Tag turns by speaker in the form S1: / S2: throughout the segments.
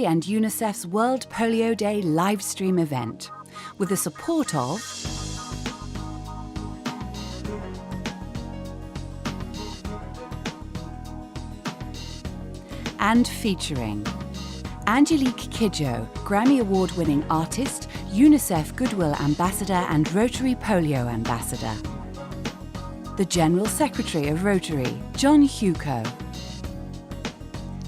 S1: Rotary and UNICEF's World Polio Day livestream event, with the support of and featuring Angelique Kidjo, Grammy Award-winning artist, UNICEF Goodwill Ambassador and Rotary Polio Ambassador. The General Secretary of Rotary, John Hugo.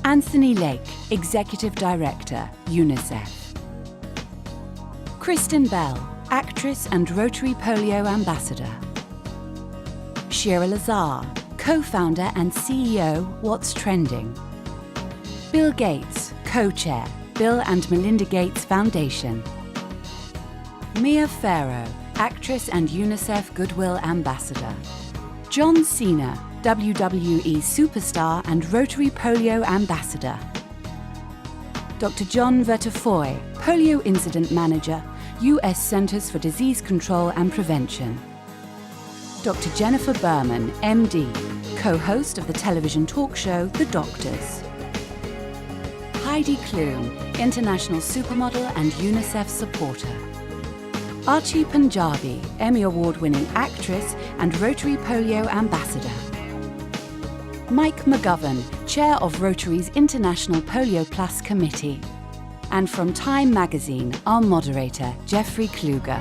S1: Anthony Lake, Executive Director, UNICEF. Kristen Bell, actress and Rotary Polio Ambassador. Shira Lazar, co-founder and CEO, What's Trending. Bill Gates, co-chair, Bill and Melinda Gates Foundation. Mia Farrow, actress and UNICEF Goodwill Ambassador. John Cena, WWE superstar and Rotary Polio Ambassador. Dr. John Vertefoy, Polio Incident Manager, US Centers for Disease Control and Prevention. Dr. Jennifer Berman, MD, co-host of the television talk show The Doctors. Heidi Klum, international supermodel and UNICEF supporter. Archie Punjabi, Emmy Award-winning actress and Rotary Polio Ambassador. Mike McGovern, Chair of Rotary's International Polio Plus Committee. And from Time Magazine, our moderator, Jeffrey Kluger.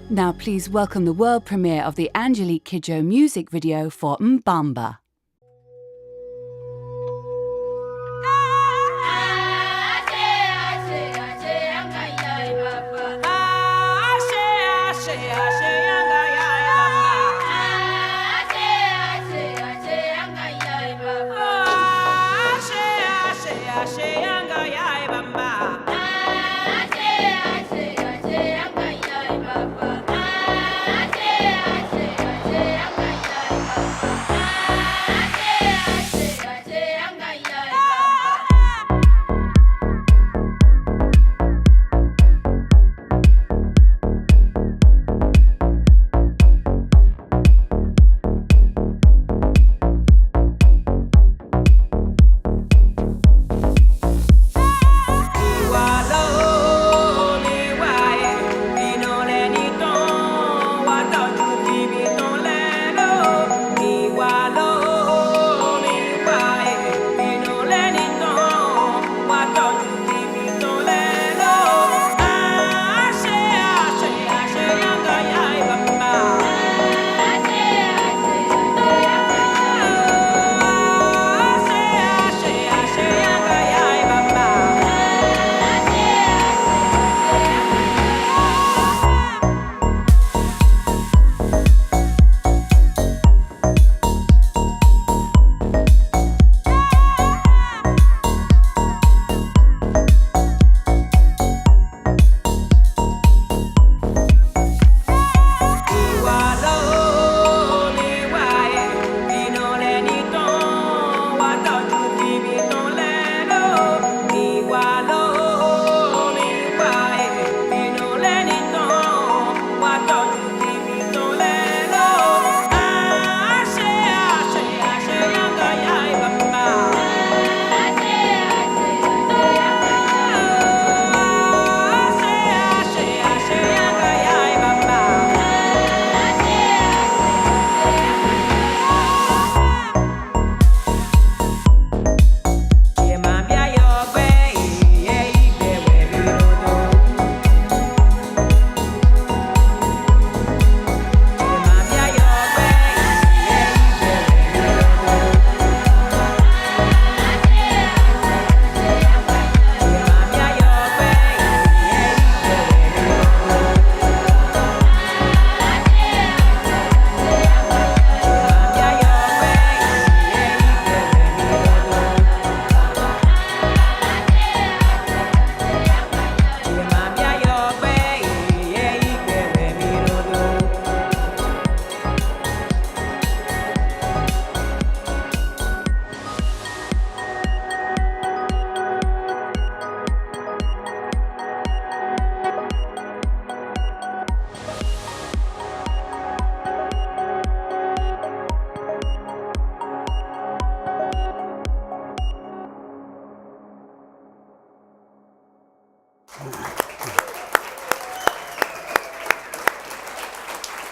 S1: Now please welcome the world premiere of the Angelique Kidjo music video for Mbamba.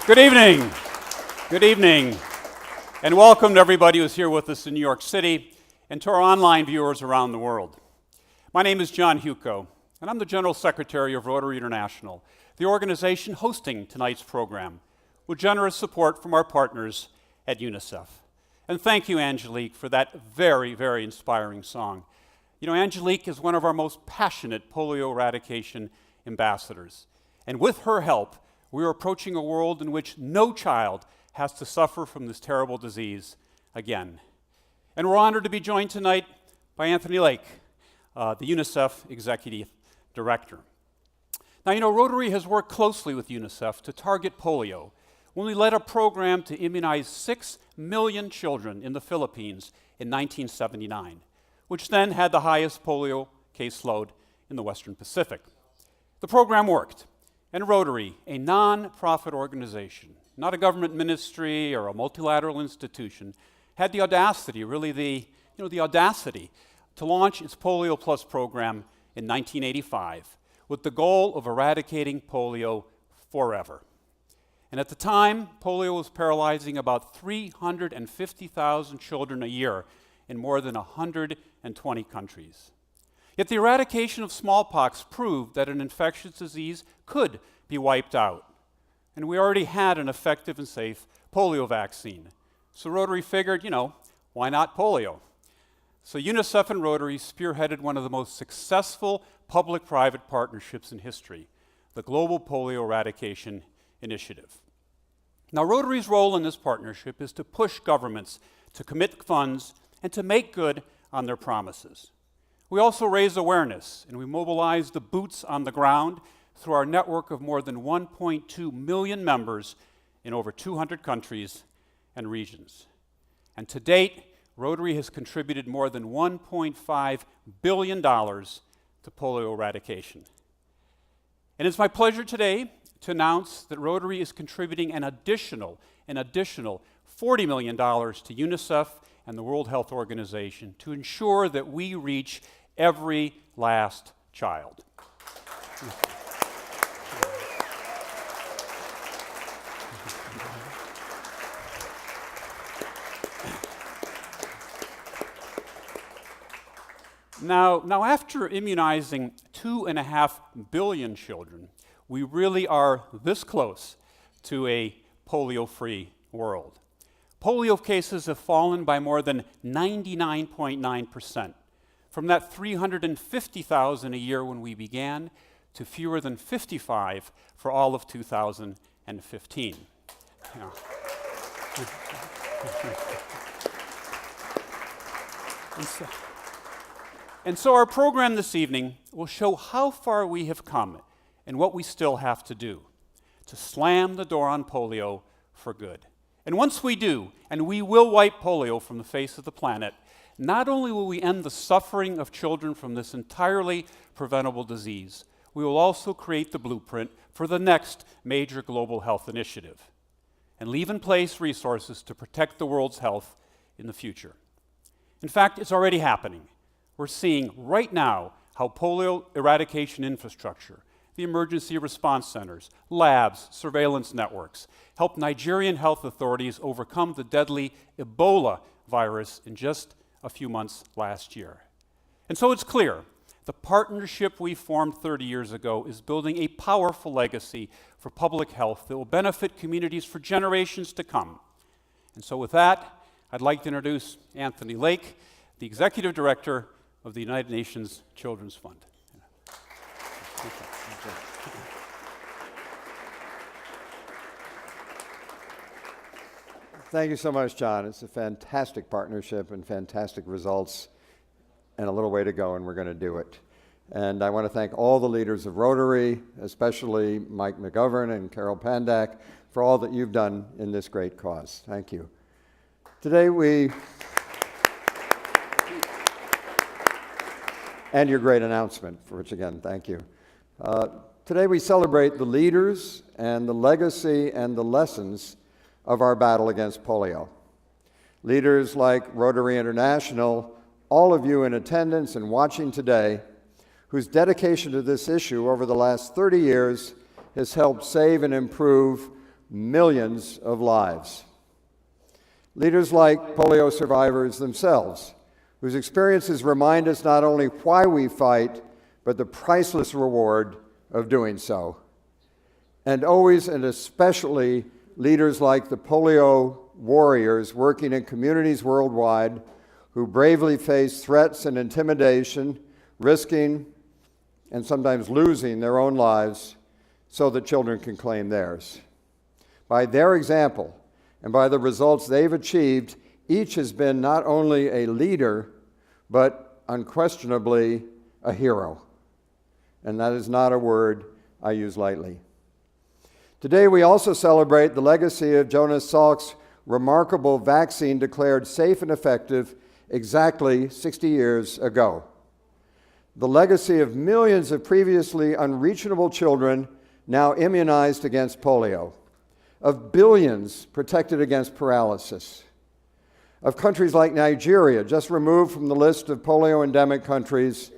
S2: Good evening. Good evening. And welcome to everybody who's here with us in New York City and to our online viewers around the world. My name is John Huco, and I'm the General Secretary of Rotary International, the organization hosting tonight's program, with generous support from our partners at UNICEF. And thank you, Angelique, for that very, very inspiring song. You know, Angelique is one of our most passionate polio eradication ambassadors. And with her help, we are approaching a world in which no child has to suffer from this terrible disease again. And we're honored to be joined tonight by Anthony Lake, the UNICEF Executive Director. Now, you know, Rotary has worked closely with UNICEF to target polio when we led a program to immunize 6 million children in the Philippines in 1979, which then had the highest polio caseload in the Western Pacific. The program worked, and Rotary, a non-profit organization, not a government ministry or a multilateral institution, had the audacity, really the audacity to launch its Polio Plus program in 1985 with the goal of eradicating polio forever. And at the time, polio was paralyzing about 350,000 children a year in more than 120 countries. Yet the eradication of smallpox proved that an infectious disease could be wiped out. And we already had an effective and safe polio vaccine. So Rotary figured, why not polio? So UNICEF and Rotary spearheaded one of the most successful public-private partnerships in history, the Global Polio Eradication Initiative. Now, Rotary's role in this partnership is to push governments to commit funds and to make good on their promises. We also raise awareness, and we mobilize the boots on the ground through our network of more than 1.2 million members in over 200 countries and regions. And to date, Rotary has contributed more than $1.5 billion to polio eradication. And it's my pleasure today to announce that Rotary is contributing an additional $40 million to UNICEF and the World Health Organization to ensure that we reach every last child. Now, after immunizing 2.5 billion children, we really are this close to a polio-free world. Polio cases have fallen by more than 99.9%, from that 350,000 a year when we began to fewer than 55 for all of 2015. Yeah. And so our program this evening will show how far we have come and what we still have to do to slam the door on polio for good. And once we do, and we will wipe polio from the face of the planet, not only will we end the suffering of children from this entirely preventable disease, we will also create the blueprint for the next major global health initiative and leave in place resources to protect the world's health in the future. In fact, it's already happening. We're seeing right now how polio eradication infrastructure, the emergency response centers, labs, surveillance networks, helped Nigerian health authorities overcome the deadly Ebola virus in just a few months last year. And so it's clear, the partnership we formed 30 years ago is building a powerful legacy for public health that will benefit communities for generations to come. And so with that, I'd like to introduce Anthony Lake, the Executive Director of the United Nations Children's Fund.
S3: Thank you so much, John. It's a fantastic partnership and fantastic results, and a little way to go, and we're going to do it. And I want to thank all the leaders of Rotary, especially Mike McGovern and Carol Pandak, for all that you've done in this great cause. Thank you. Today and your great announcement, for which again, thank you. Today we celebrate the leaders and the legacy and the lessons of our battle against polio. Leaders like Rotary International, all of you in attendance and watching today, whose dedication to this issue over the last 30 years has helped save and improve millions of lives. Leaders like polio survivors themselves, whose experiences remind us not only why we fight, but the priceless reward of doing so. And always and especially leaders like the polio warriors working in communities worldwide who bravely face threats and intimidation, risking and sometimes losing their own lives so that children can claim theirs. By their example and by the results they've achieved, each has been not only a leader, but unquestionably a hero. And that is not a word I use lightly. Today we also celebrate the legacy of Jonas Salk's remarkable vaccine declared safe and effective exactly 60 years ago. The legacy of millions of previously unreachable children now immunized against polio, of billions protected against paralysis, of countries like Nigeria, just removed from the list of polio endemic countries,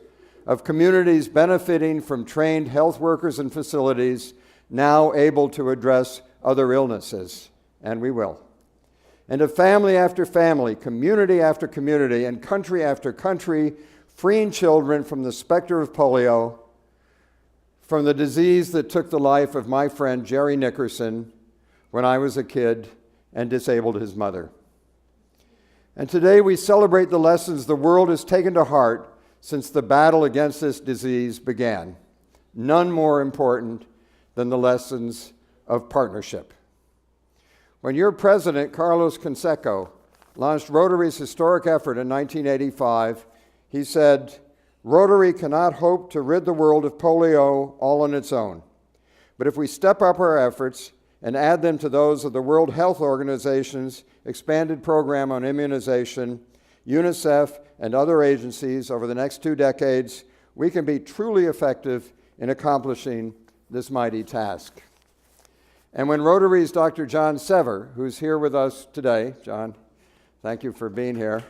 S3: of communities benefiting from trained health workers and facilities now able to address other illnesses, and we will. And of family after family, community after community, and country after country, freeing children from the specter of polio, from the disease that took the life of my friend Jerry Nickerson when I was a kid and disabled his mother. And today we celebrate the lessons the world has taken to heart since the battle against this disease began. None more important than the lessons of partnership. When your president, Carlos Canseco, launched Rotary's historic effort in 1985, he said, "Rotary cannot hope to rid the world of polio all on its own. But if we step up our efforts and add them to those of the World Health Organization's expanded program on immunization, UNICEF, and other agencies over the next 2 decades, we can be truly effective in accomplishing this mighty task." And when Rotary's Dr. John Sever, who's here with us today, John, thank you for being here.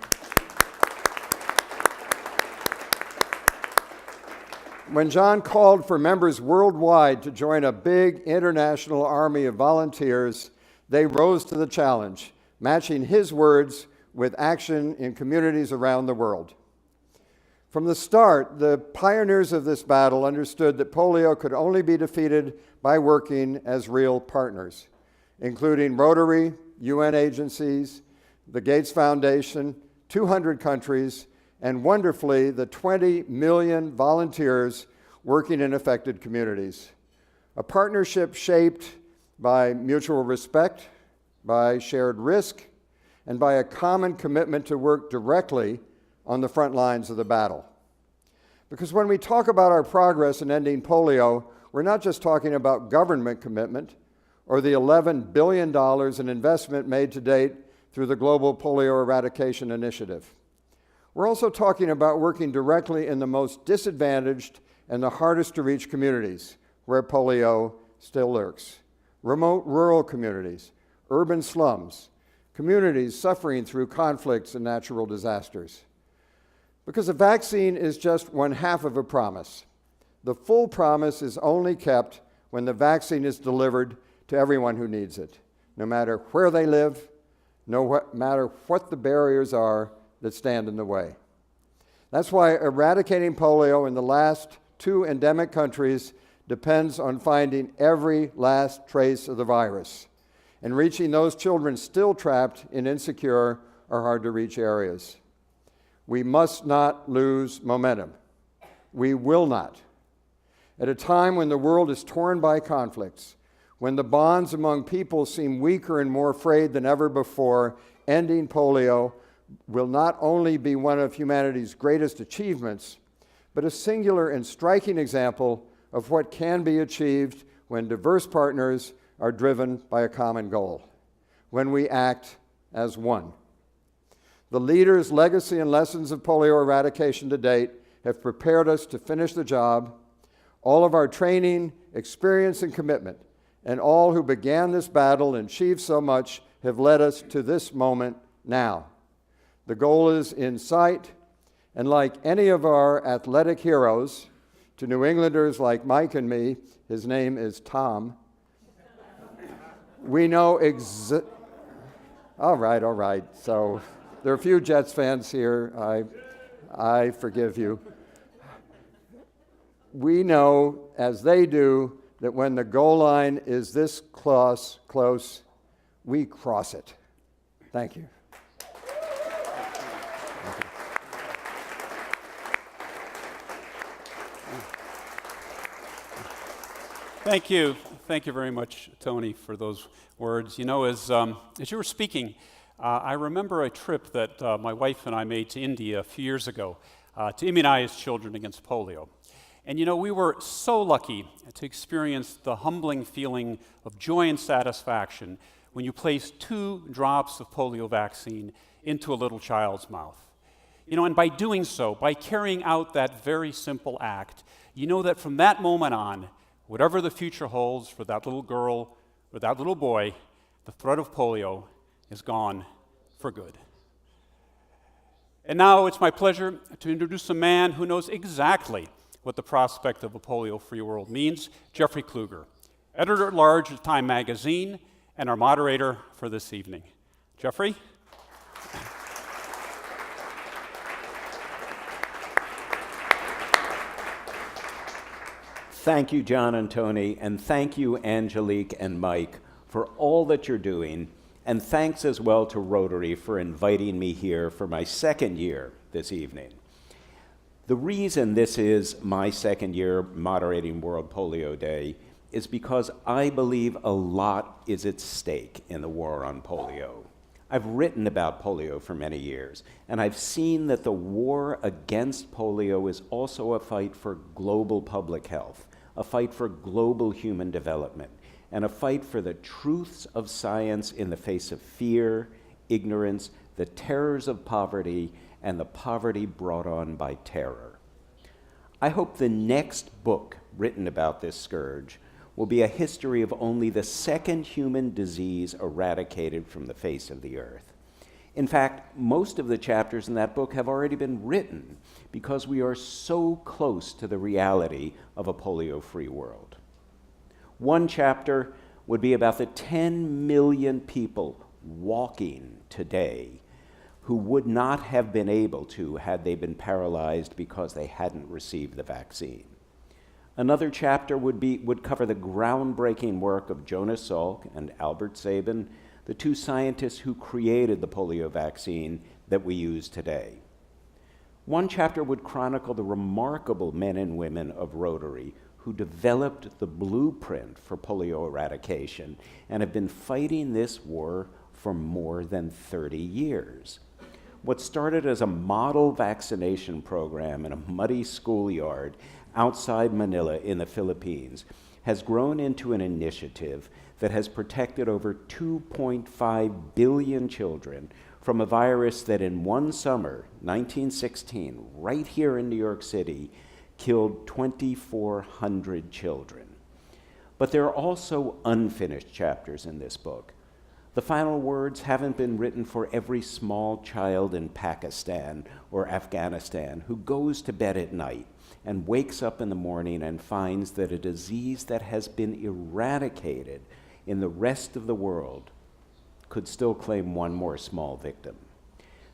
S3: When John called for members worldwide to join a big international army of volunteers, they rose to the challenge, matching his words with action in communities around the world. From the start, the pioneers of this battle understood that polio could only be defeated by working as real partners, including Rotary, UN agencies, the Gates Foundation, 200 countries, and wonderfully, the 20 million volunteers working in affected communities. A partnership shaped by mutual respect, by shared risk, and by a common commitment to work directly on the front lines of the battle. Because when we talk about our progress in ending polio, we're not just talking about government commitment or the $11 billion in investment made to date through the Global Polio Eradication Initiative. We're also talking about working directly in the most disadvantaged and the hardest to reach communities where polio still lurks. Remote rural communities, urban slums, communities suffering through conflicts and natural disasters. Because a vaccine is just one half of a promise. The full promise is only kept when the vaccine is delivered to everyone who needs it, no matter where they live, no matter what the barriers are that stand in the way. That's why eradicating polio in the last 2 endemic countries depends on finding every last trace of the virus and reaching those children still trapped in insecure or hard-to-reach areas. We must not lose momentum. We will not. At a time when the world is torn by conflicts, when the bonds among people seem weaker and more frayed than ever before, ending polio will not only be one of humanity's greatest achievements, but a singular and striking example of what can be achieved when diverse partners are driven by a common goal, when we act as one. The leaders' legacy and lessons of polio eradication to date have prepared us to finish the job. All of our training, experience, and commitment, and all who began this battle and achieved so much have led us to this moment now. The goal is in sight, and like any of our athletic heroes, To New Englanders like Mike and me, his name is Tom. We know all right. So there are a few Jets fans here. I forgive you. We know, as they do, that when the goal line is this close, we cross it. Thank you.
S2: Thank you. Thank you very much, Tony, for those words. You know, as you were speaking, I remember a trip that my wife and I made to India a few years ago to immunize children against polio. And you know, we were so lucky to experience the humbling feeling of joy and satisfaction when you place 2 drops of polio vaccine into a little child's mouth. You know, and by doing so, by carrying out that very simple act, you know that from that moment on, whatever the future holds for that little girl or that little boy, the threat of polio is gone for good. And now it's my pleasure to introduce a man who knows exactly what the prospect of a polio-free world means, Jeffrey Kluger, editor-at-large of Time magazine and our moderator for this evening. Jeffrey?
S4: Thank you, John and Tony, and thank you, Angelique and Mike, for all that you're doing, and thanks as well to Rotary for inviting me here for my second year this evening. The reason this is my second year moderating World Polio Day is because I believe a lot is at stake in the war on polio. I've written about polio for many years, and I've seen that the war against polio is also a fight for global public health, a fight for global human development, and a fight for the truths of science in the face of fear, ignorance, the terrors of poverty, and the poverty brought on by terror. I hope the next book written about this scourge will be a history of only the second human disease eradicated from the face of the earth. In fact, most of the chapters in that book have already been written because we are so close to the reality of a polio-free world. One chapter would be about the 10 million people walking today who would not have been able to had they been paralyzed because they hadn't received the vaccine. Another chapter would cover the groundbreaking work of Jonas Salk and Albert Sabin, the 2 scientists who created the polio vaccine that we use today. One chapter would chronicle the remarkable men and women of Rotary who developed the blueprint for polio eradication and have been fighting this war for more than 30 years. What started as a model vaccination program in a muddy schoolyard outside Manila in the Philippines has grown into an initiative that has protected over 2.5 billion children from a virus that in one summer, 1916, right here in New York City, killed 2,400 children. But there are also unfinished chapters in this book. The final words haven't been written for every small child in Pakistan or Afghanistan who goes to bed at night and wakes up in the morning and finds that a disease that has been eradicated in the rest of the world could still claim one more small victim.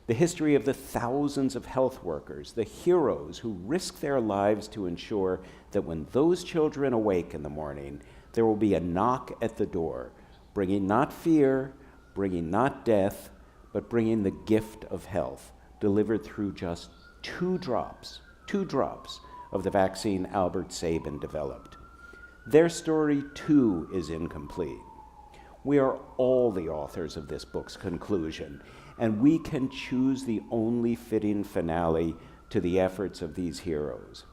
S4: The history of the thousands of health workers, the heroes who risk their lives to ensure that when those children awake in the morning, there will be a knock at the door, bringing not fear, bringing not death, but bringing the gift of health, delivered through just 2 drops of the vaccine Albert Sabin developed. Their story, too, is incomplete. We are all the authors of this book's conclusion, and we can choose the only fitting finale to the efforts of these heroes.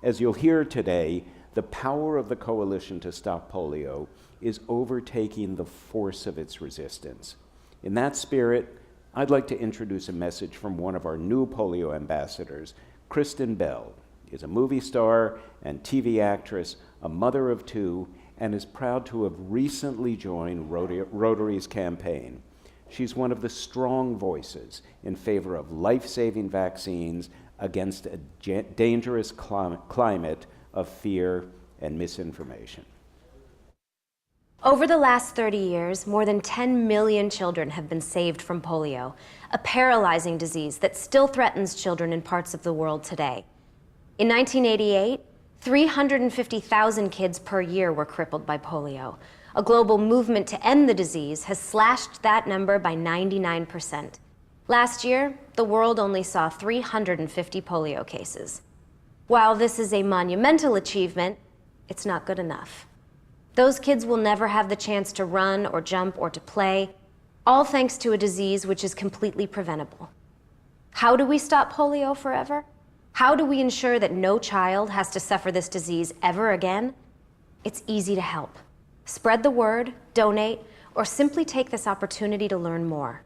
S4: As you'll hear today, the power of the Coalition to Stop Polio is overtaking the force of its resistance. In that spirit, I'd like to introduce a message from one of our new polio ambassadors. Kristen Bell is a movie star and TV actress, a mother of 2, and is proud to have recently joined Rotary's campaign. She's one of the strong voices in favor of life-saving vaccines against a dangerous climate of fear and misinformation.
S5: Over the last 30 years, more than 10 million children have been saved from polio, a paralyzing disease that still threatens children in parts of the world today. In 1988, 350,000 kids per year were crippled by polio. A global movement to end the disease has slashed that number by 99%. Last year, the world only saw 350 polio cases. While this is a monumental achievement, it's not good enough. Those kids will never have the chance to run or jump or to play, all thanks to a disease which is completely preventable. How do we stop polio forever? How do we ensure that no child has to suffer this disease ever again? It's easy to help. Spread the word, donate, or simply take this opportunity to learn more.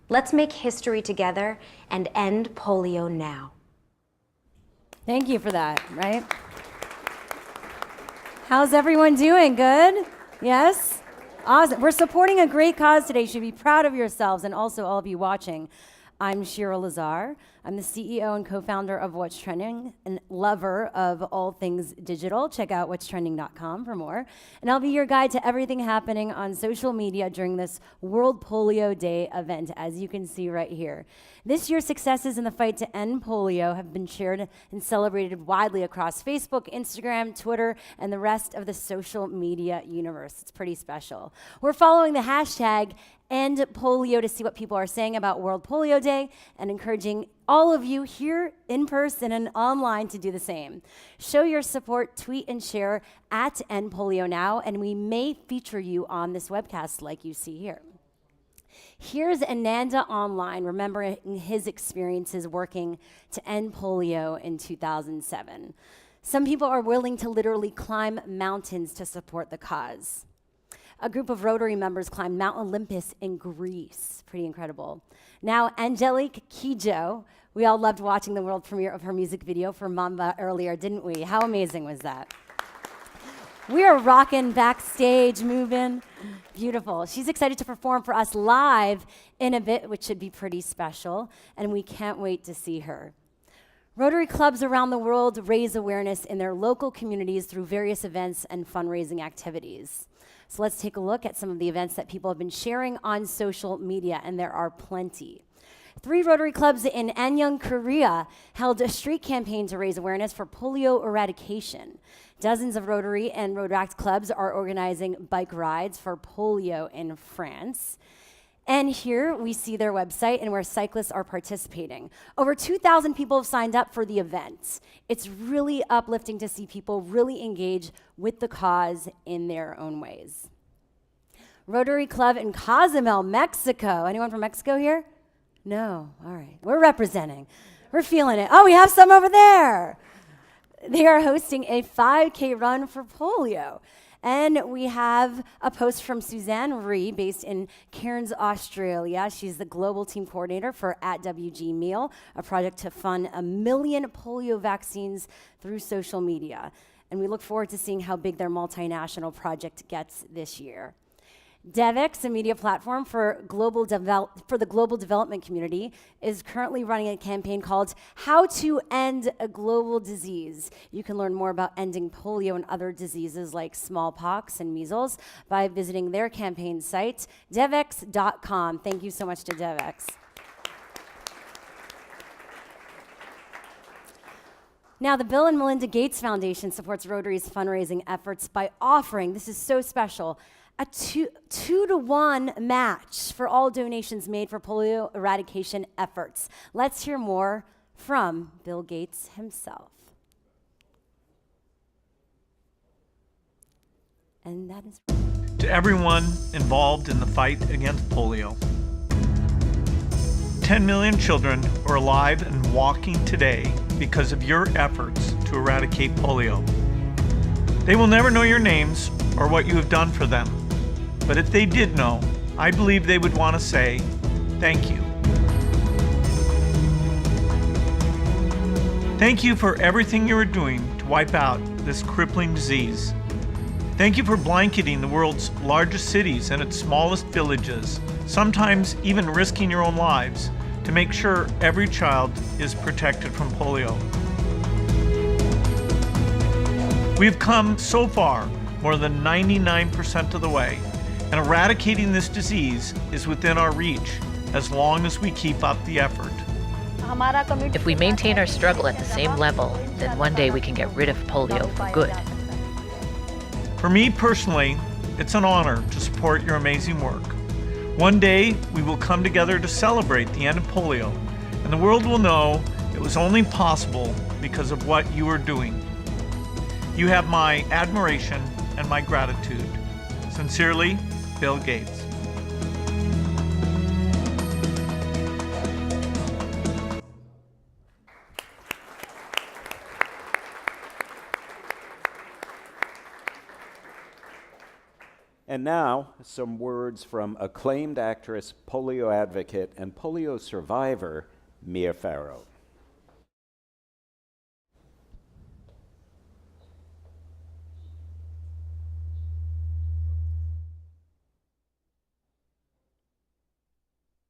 S5: Let's make history together and end polio now.
S6: Thank you for that, right? How's everyone doing? Good? Yes? Awesome. We're supporting a great cause today. You should be proud of yourselves, and also all of you watching. I'm Shira Lazar. I'm the CEO and co-founder of What's Trending and lover of all things digital. Check out whatstrending.com for more. And I'll be your guide to everything happening on social media during this World Polio Day event, as you can see right here. This year's successes in the fight to end polio have been shared and celebrated widely across Facebook, Instagram, Twitter, and the rest of the social media universe. It's pretty special. We're following the hashtag End Polio to see what people are saying about World Polio Day and encouraging all of you here in person and online to do the same. Show your support, tweet and share at End Polio Now, and we may feature you on this webcast like you see here. Here's Ananda online remembering his experiences working to end polio in 2007. Some people are willing to literally climb mountains to support the cause. A group of Rotary members climbed Mount Olympus in Greece. Pretty incredible. Now, Angelique Kidjo, we all loved watching the world premiere of her music video for Mamba earlier, didn't we? How amazing was that? We are rocking backstage, moving. Beautiful. She's excited to perform for us live in a bit, which should be pretty special, and we can't wait to see her. Rotary clubs around the world raise awareness in their local communities through various events and fundraising activities. So let's take a look at some of the events that people have been sharing on social media, and there are plenty. 3 Rotary clubs in Anyang, Korea held a street campaign to raise awareness for polio eradication. Dozens of Rotary and Rotaract clubs are organizing bike rides for polio in France. And here we see their website and where cyclists are participating. Over 2,000 people have signed up for the event. It's really uplifting to see people really engage with the cause in their own ways. Rotary Club in Cozumel, Mexico. Anyone from Mexico here? No, all right. We're representing. We're feeling it. Oh, we have some over there. They are hosting a 5K run for polio. And we have a post from Suzanne Ree, based in Cairns, Australia. She's the global team coordinator for @WG a project to fund 1 million polio vaccines through social media. And we look forward to seeing how big their multinational project gets this year. DevX, a media platform for the global development community, is currently running a campaign called How to End a Global Disease. You can learn more about ending polio and other diseases like smallpox and measles by visiting their campaign site, devx.com. Thank you so much to DevX. Now, the Bill and Melinda Gates Foundation supports Rotary's fundraising efforts by offering, this is so special, a 2-to-1 match for all donations made for polio eradication efforts. Let's hear more from Bill Gates himself. And that is...
S7: To everyone involved in the fight against polio, 10 million children are alive and walking today because of your efforts to eradicate polio. They will never know your names or what you have done for them. But if they did know, I believe they would want to say, thank you. Thank you for everything you are doing to wipe out this crippling disease. Thank you for blanketing the world's largest cities and its smallest villages, sometimes even risking your own lives, to make sure every child is protected from polio. We've come so far, more than 99% of the way, and eradicating this disease is within our reach as long as we keep up the effort.
S8: If we maintain our struggle at the same level, then one day we can get rid of polio for good.
S7: For me personally, it's an honor to support your amazing work. One day, we will come together to celebrate the end of polio, and the world will know it was only possible because of what you are doing. You have my admiration and my gratitude. Sincerely, Bill Gates.
S4: And now, some words from acclaimed actress, polio advocate, and polio survivor, Mia Farrow.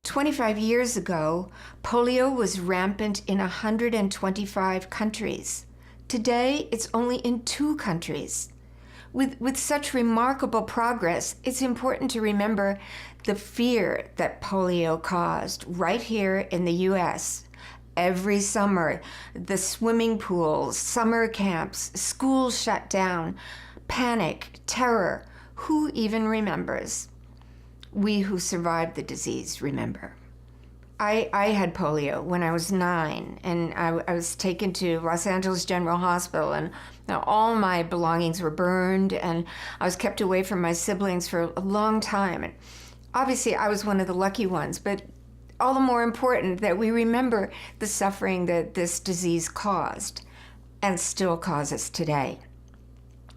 S9: "25 years ago, polio was rampant in 125 countries. Today, it's only in 2 countries. With such remarkable progress, it's important to remember the fear that polio caused right here in the U.S. Every summer, the swimming pools, summer camps, schools shut down, panic, terror. Who even remembers? We who survived the disease remember. I had polio when I was 9, and I was taken to Los Angeles General Hospital, and all my belongings were burned, and I was kept away from my siblings for a long time. And obviously, I was one of the lucky ones, but all the more important that we remember the suffering that this disease caused and still causes today.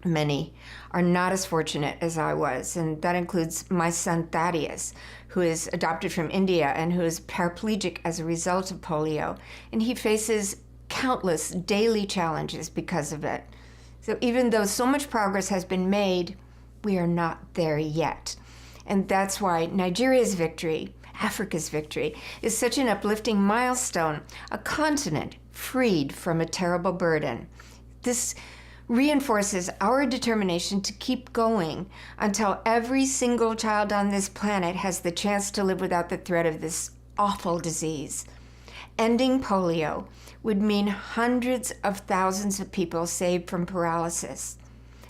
S9: Many are not as fortunate as I was, and that includes my son Thaddeus, who is adopted from India and who is paraplegic as a result of polio, and he faces countless daily challenges because of it. So even though so much progress has been made, we are not there yet. And that's why Nigeria's victory, Africa's victory, is such an uplifting milestone, a continent freed from a terrible burden. This reinforces our determination to keep going until every single child on this planet has the chance to live without the threat of this awful disease. Ending polio would mean hundreds of thousands of people saved from paralysis,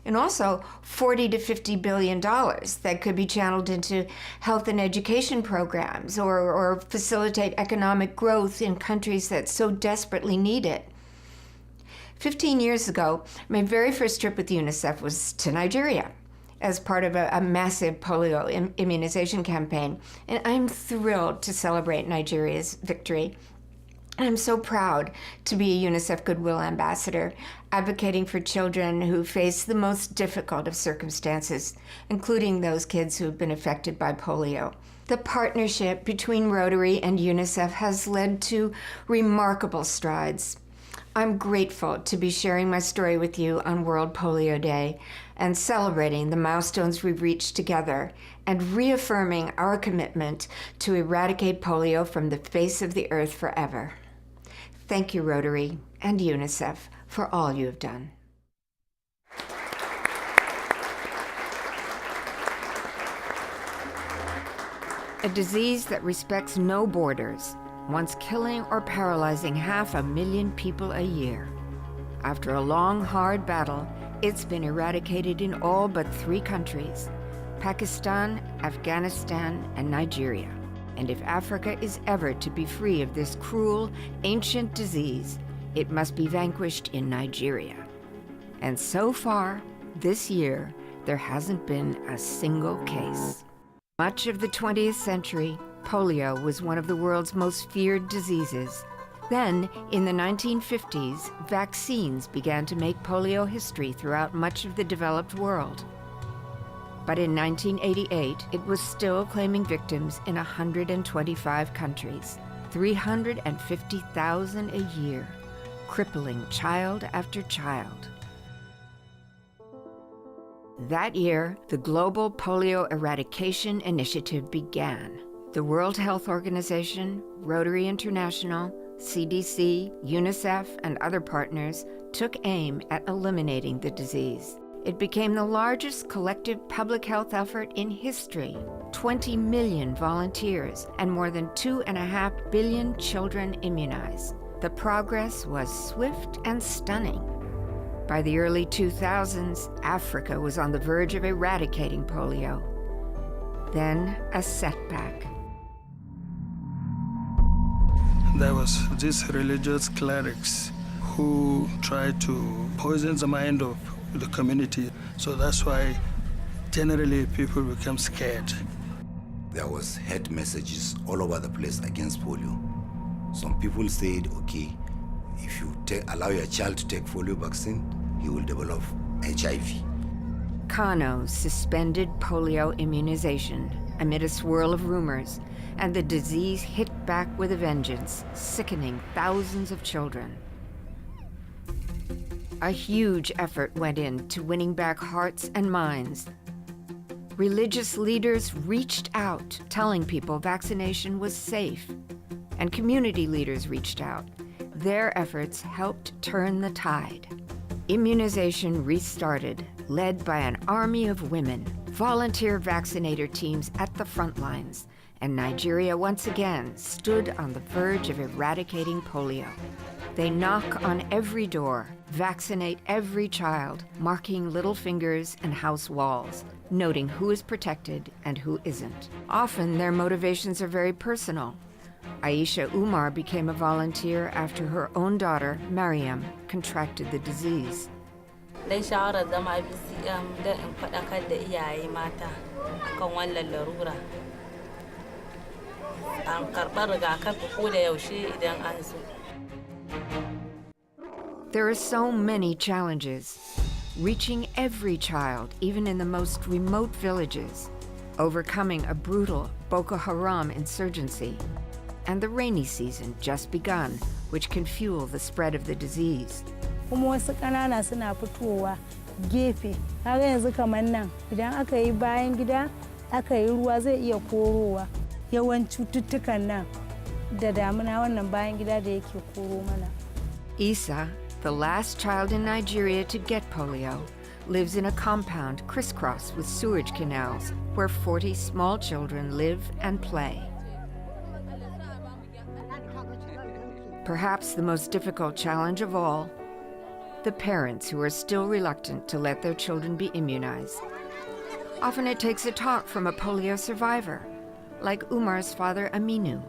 S9: and also $40 to $50 billion that could be channeled into health and education programs or facilitate economic growth in countries that so desperately need it. 15 years ago, my very first trip with UNICEF was to Nigeria as part of a massive polio immunization campaign, and I'm thrilled to celebrate Nigeria's victory. I'm so proud to be a UNICEF Goodwill Ambassador, advocating for children who face the most difficult of circumstances, including those kids who have been affected by polio. The partnership between Rotary and UNICEF has led to remarkable strides. I'm grateful to be sharing my story with you on World Polio Day and celebrating the milestones we've reached together and reaffirming our commitment to eradicate polio from the face of the earth forever. Thank you, Rotary and UNICEF, for all you have done. A disease that respects no borders, once killing or paralyzing 500,000 people a year. After a long, hard battle, it's been eradicated in all but 3 countries: Pakistan, Afghanistan, and Nigeria. And if Africa is ever to be free of this cruel, ancient disease, it must be vanquished in Nigeria. And so far, this year, there hasn't been a single case. Much of the 20th century, polio was one of the world's most feared diseases. Then, in the 1950s, vaccines began to make polio history throughout much of the developed world. But in 1988, it was still claiming victims in 125 countries, 350,000 a year, crippling child after child. That year, the Global Polio Eradication Initiative began. The World Health Organization, Rotary International, CDC, UNICEF, and other partners took aim at eliminating the disease. It became the largest collective public health effort in history. 20 million volunteers and more than 2.5 billion children immunized. The progress was swift and stunning. By the early 2000s, Africa was on the verge of eradicating polio. Then a setback.
S10: There was these religious clerics who tried to poison the mind of the community. So that's why generally people become scared.
S11: There was hate messages all over the place against polio. Some people said, okay, if you allow your child to take polio vaccine, he will develop HIV.
S9: Kano suspended polio immunization amid a swirl of rumors, and the disease hit back with a vengeance, sickening thousands of children. A huge effort went into winning back hearts and minds. Religious leaders reached out, telling people vaccination was safe, and community leaders reached out. Their efforts helped turn the tide. Immunization restarted, led by an army of women, volunteer vaccinator teams at the front lines, and Nigeria once again stood on the verge of eradicating polio. They knock on every door, vaccinate every child, marking little fingers and house walls, noting who is protected and who isn't. Often their motivations are very personal. Aisha Umar became a volunteer after her own daughter, Mariam, contracted the disease.
S12: Dai shawarar zama BCM da in faɗakar da iyaye mata akan wannan larura. An karɓar rigakafi ko da yaushe idan an so.
S9: There are so many challenges. Reaching every child, even in the most remote villages. Overcoming a brutal Boko Haram insurgency. And the rainy season just begun, which can fuel the spread of the disease.
S13: Kuma wasu ƙanana suna fitowa gefe. Kaga yanzu kamar nan, idan aka yi bayan gida, aka yi ruwa zai iya korowa. Yawan cututtukan nan da damuna wannan bayan gida da yake koro mana.
S9: Isa, the last child in Nigeria to get polio, lives in a compound crisscrossed with sewage canals where 40 small children live and play. Perhaps the most difficult challenge of all, the parents who are still reluctant to let their children be immunized. Often it takes a talk from a polio survivor, like Umar's father Aminu.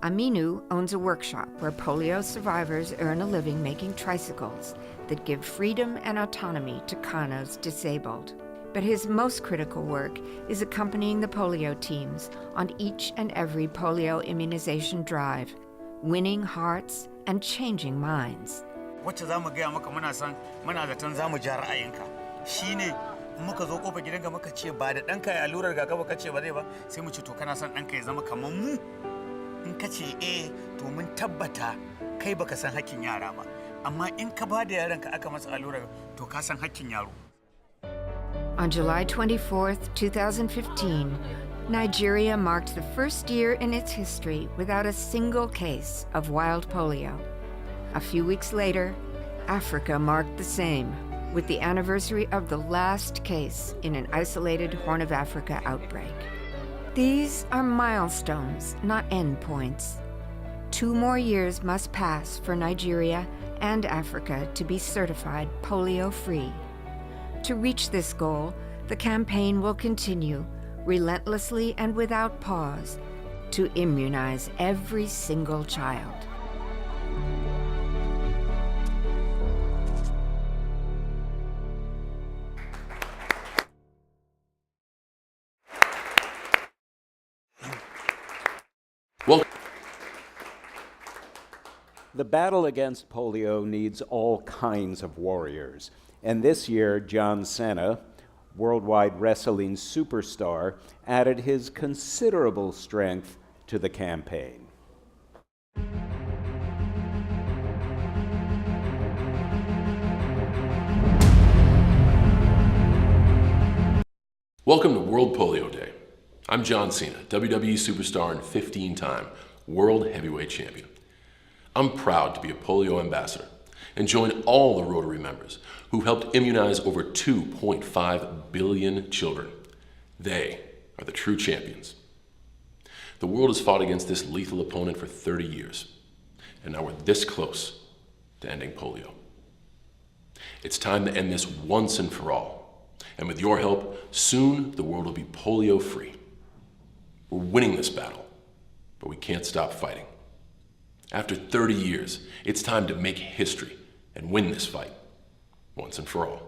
S9: Aminu owns a workshop where polio survivors earn a living making tricycles that give freedom and autonomy to Kano's disabled. But his most critical work is accompanying the polio teams on each and every polio immunization drive, winning hearts and changing minds.
S14: Wacce za mu gaya maka muna zaton za mu ja ra'ayinka shine muka zo kofar gidanka muka ce ba da ɗanka ya allurar rigakafi kace ba zai ba sai mu ce to kana son ɗanka ya zama kamar mu in ka ce eh to mun tabbata kai baka san hakkin yara ba amma in ka ba da yaranka aka masa allurar to ka san hakkin yaro.
S9: On July 24th, 2015, Nigeria marked the first year in its history without a single case of wild polio. A few weeks later, Africa marked the same, with the anniversary of the last case in an isolated Horn of Africa outbreak. These are milestones, not endpoints. 2 more years must pass for Nigeria and Africa to be certified polio-free. To reach this goal, the campaign will continue, relentlessly and without pause, to immunize every single child.
S4: Well, the battle against polio needs all kinds of warriors. And this year, John Cena, worldwide wrestling superstar, added his considerable strength to the campaign.
S15: Welcome to World Polio Day. I'm John Cena, WWE superstar and 15-time World Heavyweight Champion. I'm proud to be a polio ambassador and join all the Rotary members who helped immunize over 2.5 billion children. They are the true champions. The world has fought against this lethal opponent for 30 years, and now we're this close to ending polio. It's time to end this once and for all, and with your help, soon the world will be polio-free. We're winning this battle, but we can't stop fighting. After 30 years, it's time to make history and win this fight, once and for all.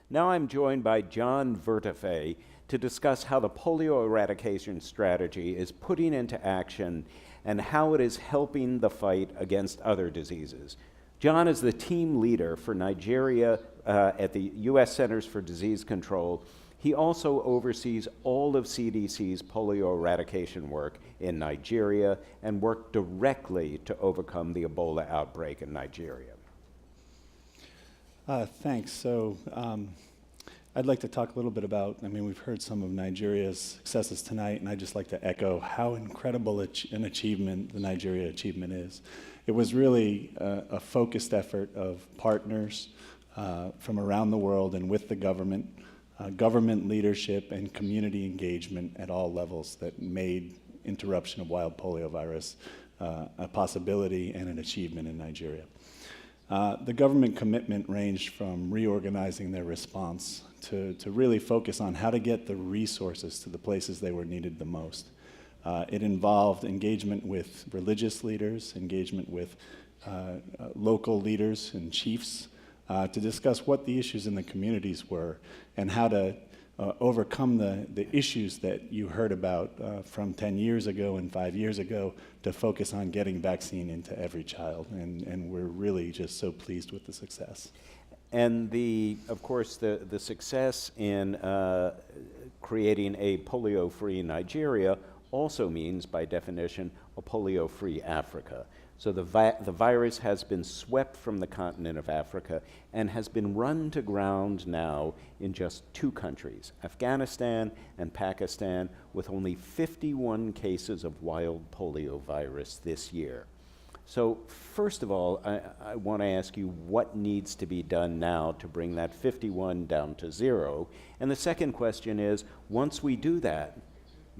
S4: Now I'm joined by John Vertefeuille to discuss how the polio eradication strategy is putting into action and how it is helping the fight against other diseases. John is the team leader for Nigeria at the U.S. Centers for Disease Control. He also oversees all of CDC's polio eradication work in Nigeria and worked directly to overcome the Ebola outbreak in Nigeria.
S16: Thanks. So I'd like to talk a little bit about, we've heard some of Nigeria's successes tonight, and I'd just like to echo how incredible an achievement the Nigeria achievement is. It was really a focused effort of partners from around the world and with the government, government leadership and community engagement at all levels that made interruption of wild polio virus a possibility and an achievement in Nigeria. The government commitment ranged from reorganizing their response to really focus on how to get the resources to the places they were needed the most. It involved engagement with religious leaders, engagement with local leaders and chiefs to discuss what the issues in the communities were and how to overcome the issues that you heard about from 10 years ago and 5 years ago to focus on getting vaccine into every child. And we're really just so pleased with the success.
S4: And of course, the success in creating a polio-free Nigeria also means, by definition, a polio-free Africa. So the virus has been swept from the continent of Africa and has been run to ground now in just 2 countries, Afghanistan and Pakistan, with only 51 cases of wild polio virus this year. So first of all, I want to ask you what needs to be done now to bring that 51 down to 0. And the second question is, once we do that,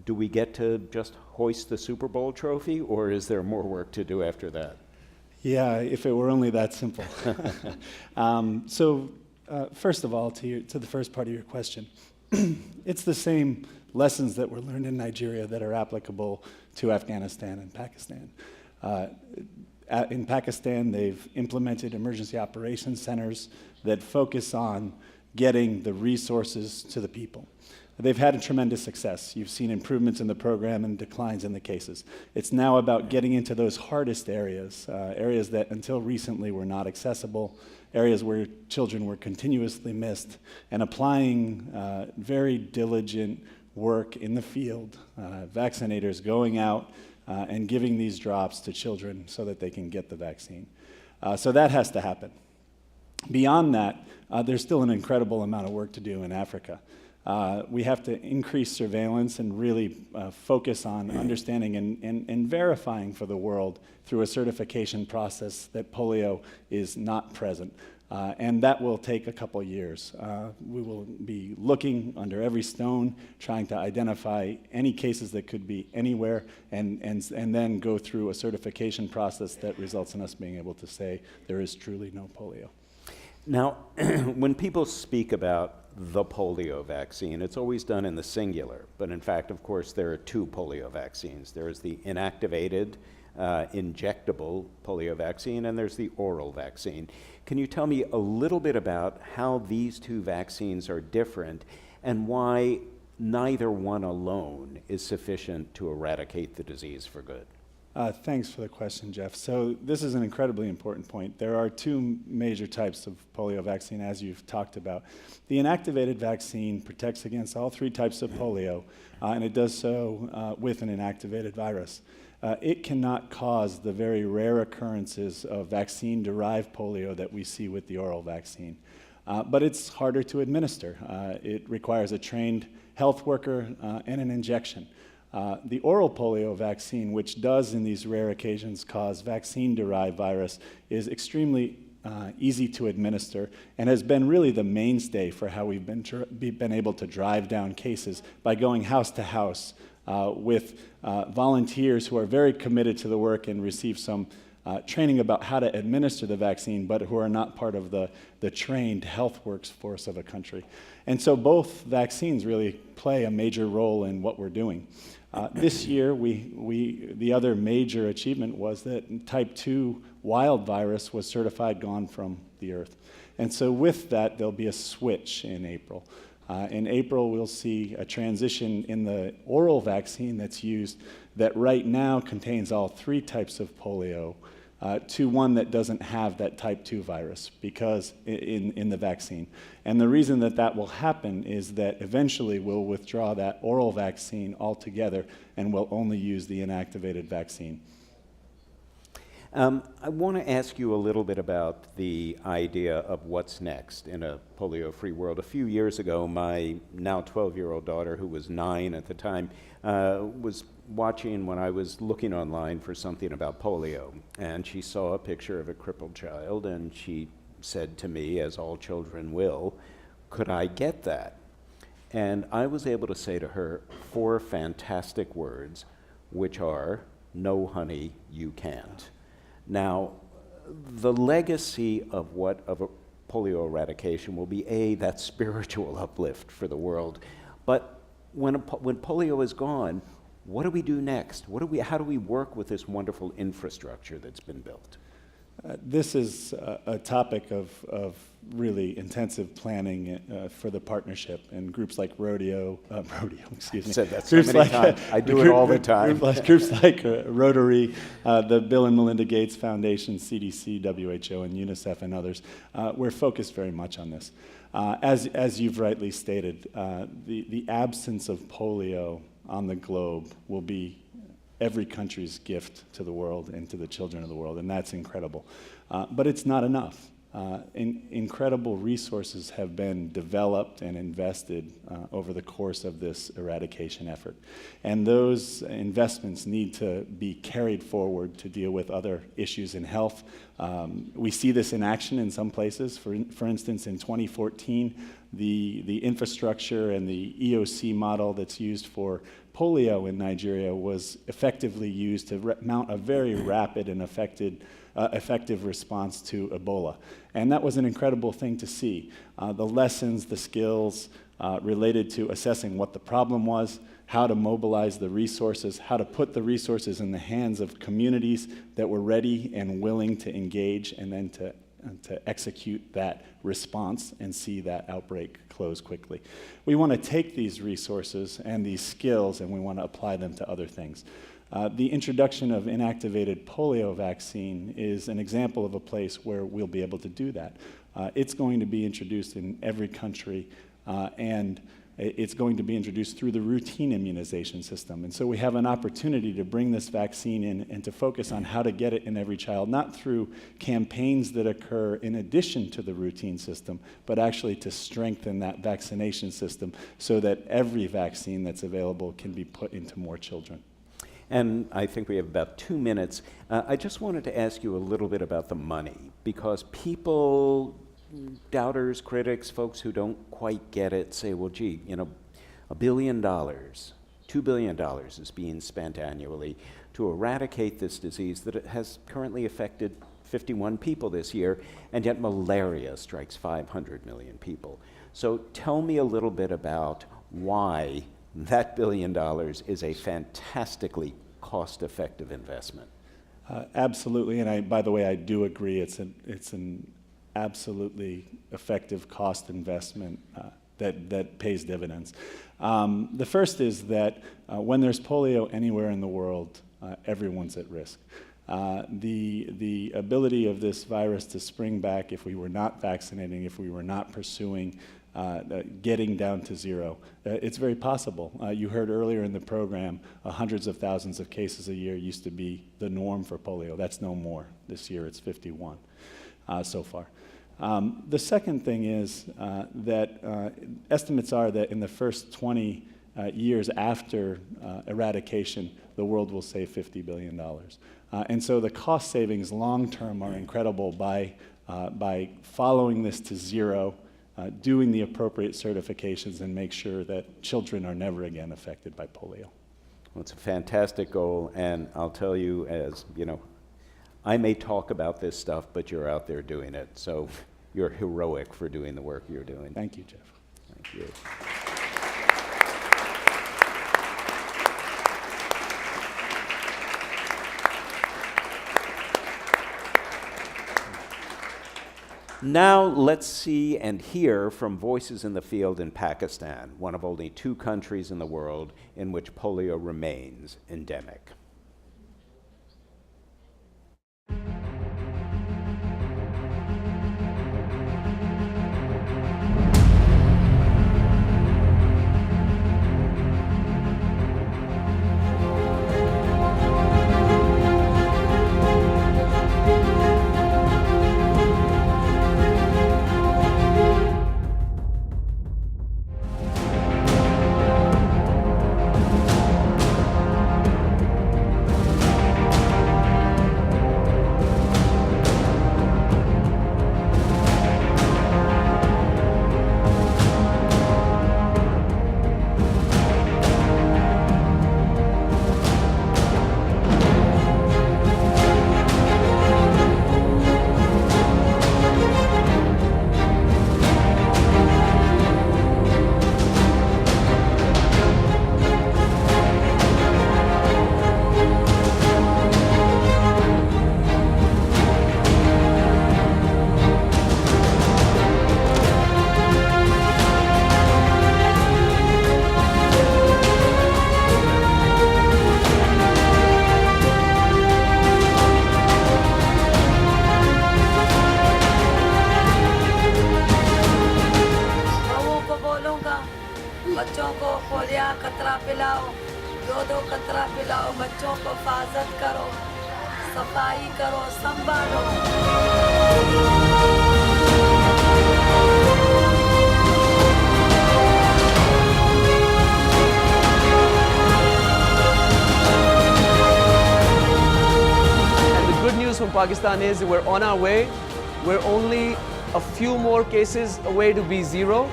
S4: do we get to just hoist the Super Bowl trophy, or is there more work to do after that?
S16: Yeah, if it were only that simple. First of all, to the first part of your question, it's the same lessons that were learned in Nigeria that are applicable to Afghanistan and Pakistan. In Pakistan, they've implemented emergency operations centers that focus on getting the resources to the people. They've had a tremendous success. You've seen improvements in the program and declines in the cases. It's now about getting into those hardest areas, areas that until recently were not accessible, areas where children were continuously missed, and applying very diligent work in the field, vaccinators going out and giving these drops to children so that they can get the vaccine. So that has to happen. Beyond that, there's still an incredible amount of work to do in Africa. We have to increase surveillance and really focus on understanding and verifying for the world through a certification process that polio is not present. And that will take a couple years. We will be looking under every stone, trying to identify any cases that could be anywhere, and then go through a certification process that results in us being able to say there is truly no polio.
S4: Now, when people speak about the polio vaccine, it's always done in the singular. But in fact, of course, there are 2 polio vaccines. There is the inactivated, injectable polio vaccine, and there's the oral vaccine. Can you tell me a little bit about how these 2 vaccines are different and why neither one alone is sufficient to eradicate the disease for good?
S16: Thanks for the question, Jeff. So this is an incredibly important point. There are 2 major types of polio vaccine, as you've talked about. The inactivated vaccine protects against all 3 types of polio, and it does so with an inactivated virus. it cannot cause the very rare occurrences of vaccine-derived polio that we see with the oral vaccine. But it's harder to administer. It requires a trained health worker and an injection. The oral polio vaccine, which does in these rare occasions cause vaccine-derived virus, is extremely easy to administer and has been really the mainstay for how we've been able to drive down cases by going house to house with volunteers who are very committed to the work and receive some training about how to administer the vaccine, but who are not part of the trained health workforce of a country. And so both vaccines really play a major role in what we're doing. This year, the other major achievement was that type 2 wild virus was certified gone from the earth. And so with that, there'll be a switch in April. In April, we'll see a transition in the oral vaccine that's used that right now contains all 3 types of polio to one that doesn't have that type 2 virus because in the vaccine. And the reason that that will happen is that eventually we'll withdraw that oral vaccine altogether and we'll only use the inactivated vaccine.
S4: I want to ask you a little bit about the idea of what's next in a polio-free world. A few years ago, my now 12-year-old daughter, who was 9 at the time, was watching when I was looking online for something about polio, and she saw a picture of a crippled child, and she said to me, as all children will, "Could I get that?" And I was able to say to her 4 fantastic words, which are, "No, honey, you can't." Now, the legacy of a polio eradication will be that spiritual uplift for the world. But when polio is gone, what do we do next? How do we work with this wonderful infrastructure that's been built?
S16: This is a topic of really intensive planning for the partnership, and groups like Rodeo, excuse me.
S4: I've said that so many times. I do it all the time.
S16: Groups like Rotary, the Bill and Melinda Gates Foundation, CDC, WHO, and UNICEF, and others. We're focused very much on this. As you've rightly stated, the absence of polio on the globe will be every country's gift to the world and to the children of the world, and that's incredible. But it's not enough. Incredible resources have been developed and invested over the course of this eradication effort. And those investments need to be carried forward to deal with other issues in health. We see this in action in some places. For instance, in 2014, the infrastructure and the EOC model that's used for polio in Nigeria was effectively used to mount a very rapid and effective response to Ebola. And that was an incredible thing to see. The lessons, the skills related to assessing what the problem was, how to mobilize the resources, how to put the resources in the hands of communities that were ready and willing to engage, and then to execute that response and see that outbreak close quickly. We want to take these resources and these skills and we want to apply them to other things. The introduction of inactivated polio vaccine is an example of a place where we'll be able to do that. It's going to be introduced in every country and it's going to be introduced through the routine immunization system. And so we have an opportunity to bring this vaccine in and to focus on how to get it in every child, not through campaigns that occur in addition to the routine system, but actually to strengthen that vaccination system so that every vaccine that's available can be put into more children.
S4: And I think we have about 2 minutes. I just wanted to ask you a little bit about the money, because people, doubters, critics, folks who don't quite get it say, well, gee, $1 billion, $2 billion is being spent annually to eradicate this disease that has currently affected 51 people this year, and yet malaria strikes 500 million people. So tell me a little bit about why that $1 billion is a fantastically cost-effective investment.
S16: Absolutely, and by the way, I do agree. It's an absolutely effective cost investment that pays dividends. The first is that when there's polio anywhere in the world, everyone's at risk. The ability of this virus to spring back if we were not vaccinating, if we were not pursuing getting down to zero. It's very possible. You heard earlier in the program, hundreds of thousands of cases a year used to be the norm for polio. That's no more. This year it's 51 so far. The second thing is that estimates are that in the first 20 years after eradication, the world will save $50 billion. And so the cost savings long-term are incredible by following this to zero, doing the appropriate certifications, and make sure that children are never again affected by polio.
S4: Well, it's a fantastic goal, and I'll tell you, as you know, I may talk about this stuff, but you're out there doing it. So you're heroic for doing the work you're doing.
S16: Thank you, Jeff.
S4: Thank you. Now let's see and hear from voices in the field in Pakistan, one of only 2 countries in the world in which polio remains endemic.
S17: From Pakistan is we're on our way. We're only a few more cases away to be zero,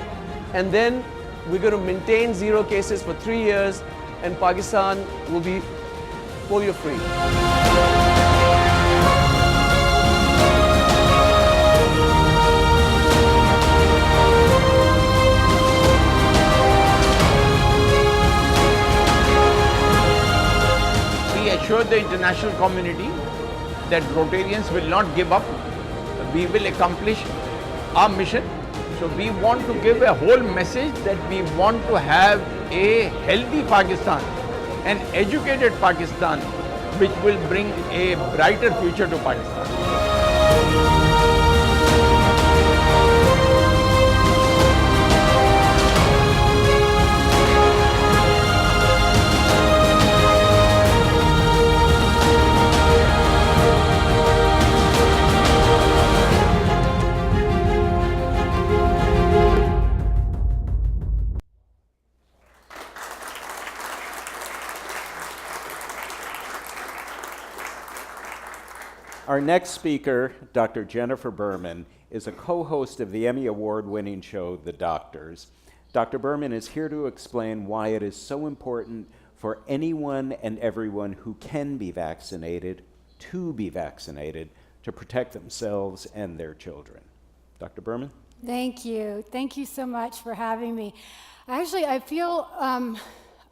S17: and then we're going to maintain 0 cases for 3 years, and Pakistan will be polio free.
S18: We assure the international community that Rotarians will not give up. We will accomplish our mission. So we want to give a whole message that we want to have a healthy Pakistan, an educated Pakistan, which will bring a brighter future to Pakistan.
S4: Our next speaker, Dr. Jennifer Berman, is a co-host of the Emmy Award-winning show, The Doctors. Dr. Berman is here to explain why it is so important for anyone and everyone who can be vaccinated to protect themselves and their children. Dr. Berman?
S19: Thank you. Thank you so much for having me. Actually, I feel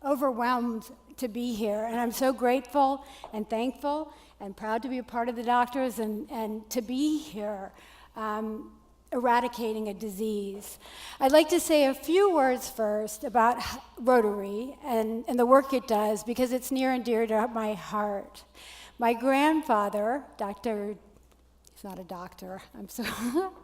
S19: overwhelmed to be here, and I'm so grateful and thankful and proud to be a part of the Doctors and to be here eradicating a disease. I'd like to say a few words first about Rotary and the work it does, because it's near and dear to my heart. My grandfather, he's not a doctor, I'm so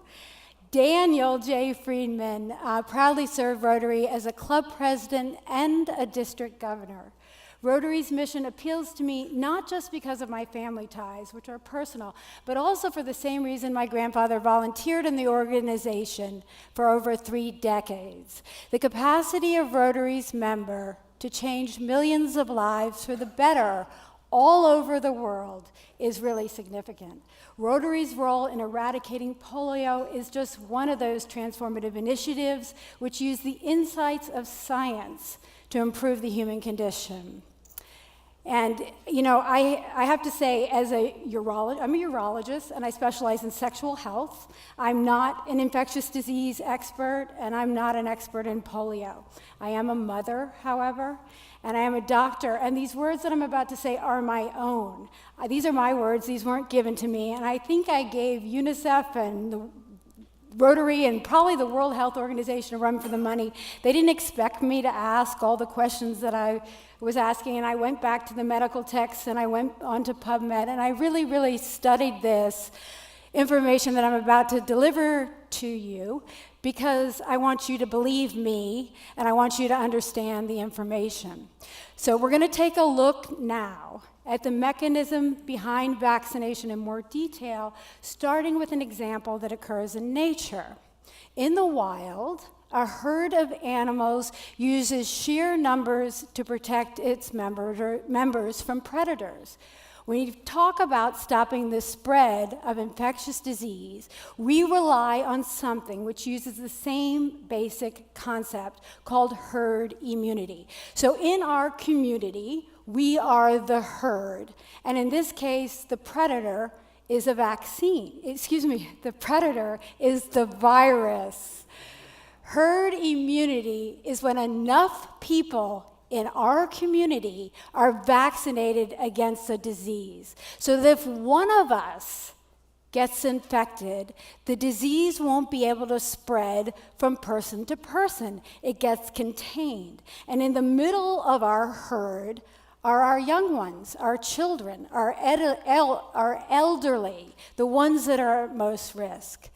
S19: Daniel J. Friedman proudly served Rotary as a club president and a district governor. Rotary's mission appeals to me not just because of my family ties, which are personal, but also for the same reason my grandfather volunteered in the organization for over 3 decades. The capacity of Rotary's member to change millions of lives for the better all over the world is really significant. Rotary's role in eradicating polio is just one of those transformative initiatives which use the insights of science to improve the human condition. And, you know, I have to say, I'm a urologist, and I specialize in sexual health. I'm not an infectious disease expert, and I'm not an expert in polio. I am a mother, however, and I am a doctor, and these words that I'm about to say are my own. These are my words, these weren't given to me, and I think I gave UNICEF and the Rotary and probably the World Health Organization a run for the money. They didn't expect me to ask all the questions that I was asking, and I went back to the medical texts and I went onto PubMed, and I really, really studied this information that I'm about to deliver to you because I want you to believe me and I want you to understand the information. So we're going to take a look now at the mechanism behind vaccination in more detail, starting with an example that occurs in nature. In the wild, a herd of animals uses sheer numbers to protect its members from predators. When you talk about stopping the spread of infectious disease, we rely on something which uses the same basic concept called herd immunity. So in our community, we are the herd. And in this case, the predator is a vaccine. The predator is the virus. Herd immunity is when enough people in our community are vaccinated against a disease. So that if one of us gets infected, the disease won't be able to spread from person to person. It gets contained. And in the middle of our herd are our young ones, our children, our elderly, the ones that are at most risk.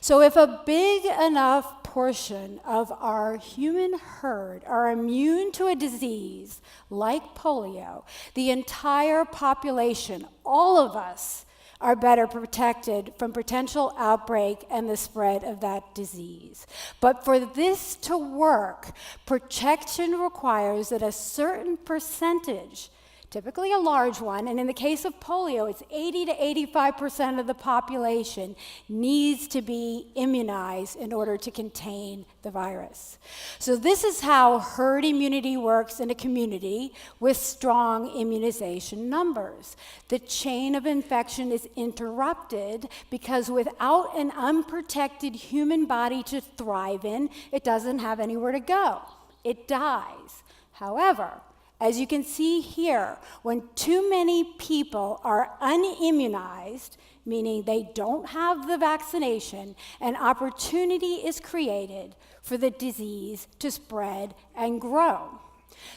S19: So if a big enough portion of our human herd are immune to a disease like polio, the entire population, all of us, are better protected from potential outbreak and the spread of that disease. But for this to work, protection requires that a certain percentage, typically a large one, and in the case of polio, it's 80 to 85% of the population needs to be immunized in order to contain the virus. So this is how herd immunity works in a community with strong immunization numbers. The chain of infection is interrupted because without an unprotected human body to thrive in, it doesn't have anywhere to go. It dies. However, as you can see here, when too many people are unimmunized, meaning they don't have the vaccination, an opportunity is created for the disease to spread and grow.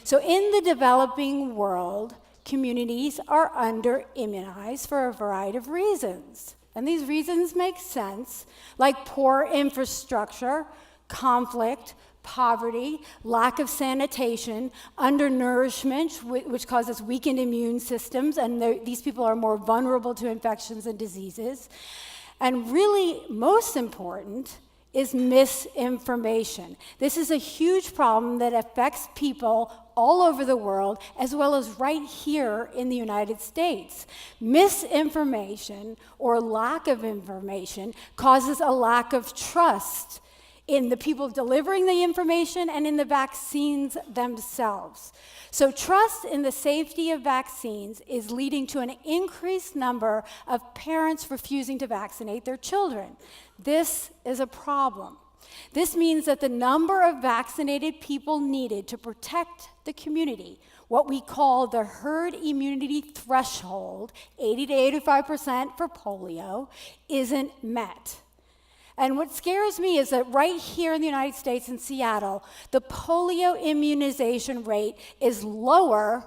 S19: So in the developing world, communities are under-immunized for a variety of reasons. And these reasons make sense, like poor infrastructure, conflict, poverty, lack of sanitation, undernourishment, which causes weakened immune systems, and these people are more vulnerable to infections and diseases. And really, most important is misinformation. This is a huge problem that affects people all over the world, as well as right here in the United States. Misinformation or lack of information causes a lack of trust in the people delivering the information and in the vaccines themselves. So trust in the safety of vaccines is leading to an increased number of parents refusing to vaccinate their children. This is a problem. This means that the number of vaccinated people needed to protect the community, what we call the herd immunity threshold, 80 to 85% for polio, isn't met. And what scares me is that right here in the United States, in Seattle, the polio immunization rate is lower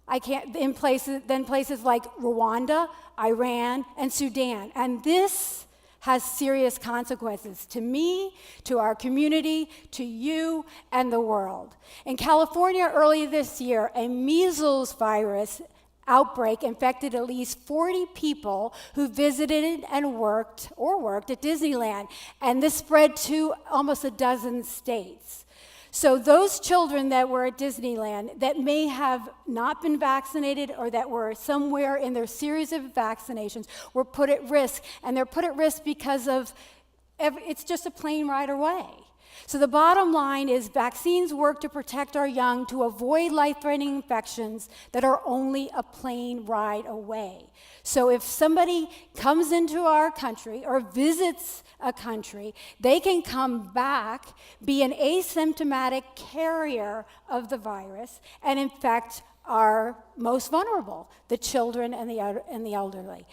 S19: than places like Rwanda, Iran, and Sudan. And this has serious consequences to me, to our community, to you, and the world. In California early this year, a measles virus outbreak infected at least 40 people who visited and worked at Disneyland, and this spread to almost a dozen states. So those children that were at Disneyland that may have not been vaccinated or that were somewhere in their series of vaccinations were put at risk, and they're put at risk because of it's just a plane ride away. So the bottom line is vaccines work to protect our young to avoid life-threatening infections that are only a plane ride away. So if somebody comes into our country or visits a country, they can come back, be an asymptomatic carrier of the virus, and infect our most vulnerable, the children and the elderly.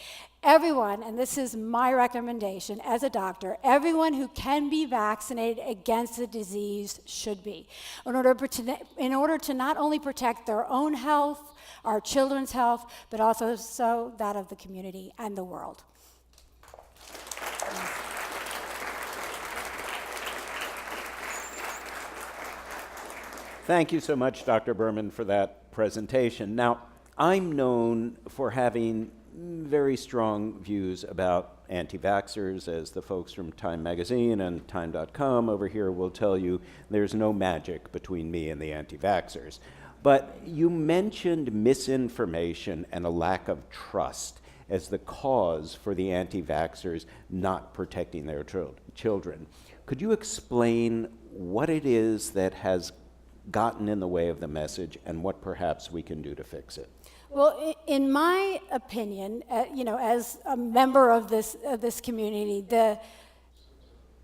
S19: Everyone, and this is my recommendation as a doctor, everyone who can be vaccinated against the disease should be, in order to not only protect their own health, our children's health, but also that of the community and the world.
S4: Thank you so much, Dr. Berman, for that presentation. Now, I'm known for having very strong views about anti-vaxxers, as the folks from Time Magazine and Time.com over here will tell you. There's no magic between me and the anti-vaxxers. But you mentioned misinformation and a lack of trust as the cause for the anti-vaxxers not protecting their children. Could you explain what it is that has gotten in the way of the message and what perhaps we can do to fix it?
S19: Well, in my opinion, as a member of this community,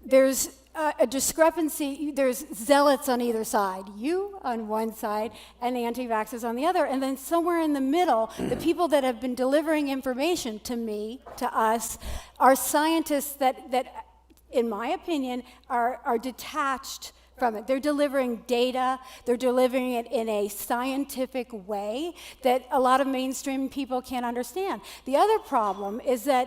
S19: there's a discrepancy. There's zealots on either side, you on one side and the anti-vaxxers on the other, and then somewhere in the middle, the people that have been delivering information to me, to us, are scientists that in my opinion, are detached from it. They're delivering data, they're delivering it in a scientific way that a lot of mainstream people can't understand. The other problem is that,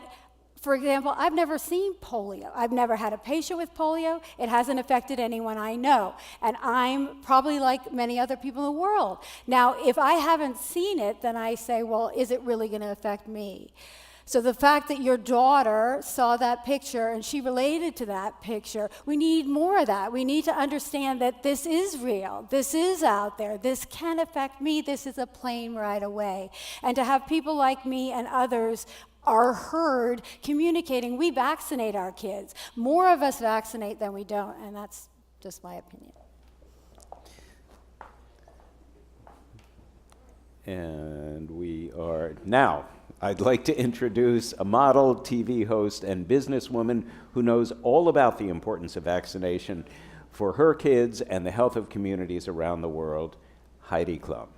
S19: for example, I've never seen polio. I've never had a patient with polio. It hasn't affected anyone I know. And I'm probably like many other people in the world. Now, if I haven't seen it, then I say, well, is it really going to affect me? So the fact that your daughter saw that picture and she related to that picture, we need more of that. We need to understand that this is real. This is out there. This can affect me. This is a plane ride away. And to have people like me and others are heard communicating, we vaccinate our kids. More of us vaccinate than we don't, and that's just my opinion.
S4: And we are now. I'd like to introduce a model, TV host, and businesswoman who knows all about the importance of vaccination for her kids and the health of communities around the world, Heidi Klum.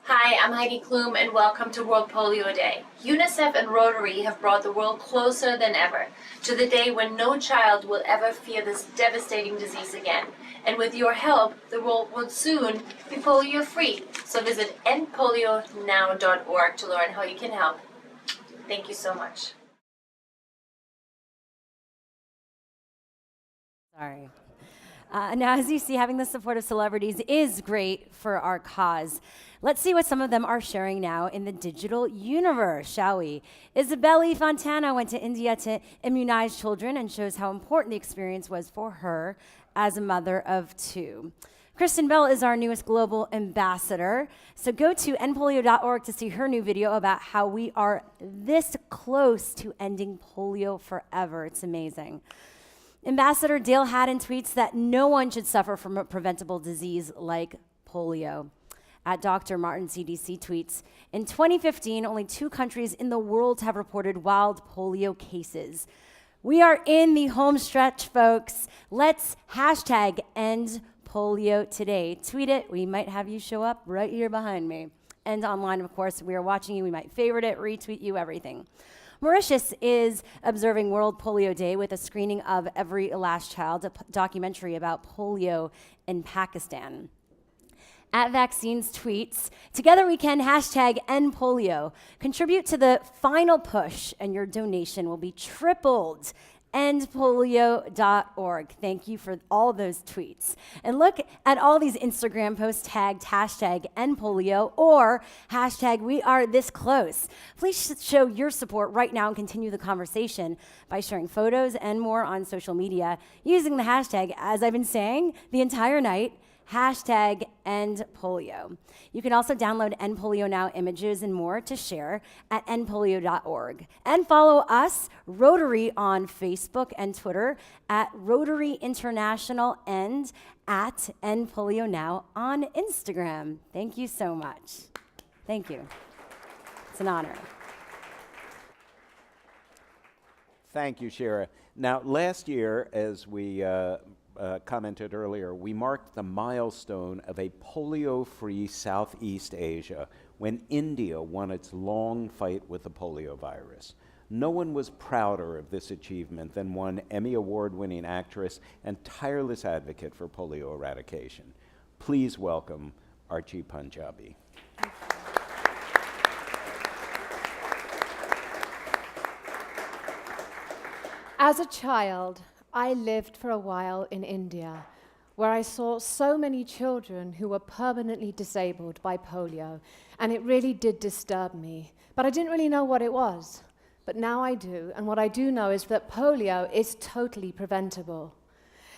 S20: Hi, I'm Heidi Klum, and welcome to World Polio Day. UNICEF and Rotary have brought the world closer than ever to the day when no child will ever fear this devastating disease again. And with your help, the world will soon be polio-free. So visit endpolionow.org to learn how you can help. Thank you so much.
S6: Sorry. Now, as you see, having the support of celebrities is great for our cause. Let's see what some of them are sharing now in the digital universe, shall we? Isabelle Fontana went to India to immunize children and shows how important the experience was for her as a mother of two. Kristen Bell is our newest global ambassador. So go to endpolio.org to see her new video about how we are this close to ending polio forever. It's amazing. Ambassador Dale Haddon tweets that no one should suffer from a preventable disease like polio. At Dr. Martin CDC tweets, in 2015, only 2 countries in the world have reported wild polio cases. We are in the home stretch, folks. Let's hashtag end polio today. Tweet it. We might have you show up right here behind me. And online, of course, we are watching you. We might favorite it, retweet you, everything. Mauritius is observing World Polio Day with a screening of Every Last Child, a documentary about polio in Pakistan. at Vaccines Tweets. Together we can hashtag End Polio. Contribute to the final push, and your donation will be tripled. endpolio.org. Thank you for all those tweets. And look at all these Instagram posts tagged hashtag #endpolio or hashtag we are this close. Please show your support right now and continue the conversation by sharing photos and more on social media using the hashtag, as I've been saying the entire night, hashtag #endpolio. You can also download End Polio Now images and more to share at endpolio.org. And follow us, Rotary, on Facebook and Twitter at Rotary International and at End Polio Now on Instagram. Thank you so much. Thank you. It's an honor.
S4: Thank you, Shira. Now, last year, as we commented earlier, we marked the milestone of a polio-free Southeast Asia when India won its long fight with the polio virus. No one was prouder of this achievement than one Emmy Award-winning actress and tireless advocate for polio eradication. Please welcome Archie Punjabi.
S21: As a child, I lived for a while in India, where I saw so many children who were permanently disabled by polio, and it really did disturb me. But I didn't really know what it was. But now I do, and what I do know is that polio is totally preventable.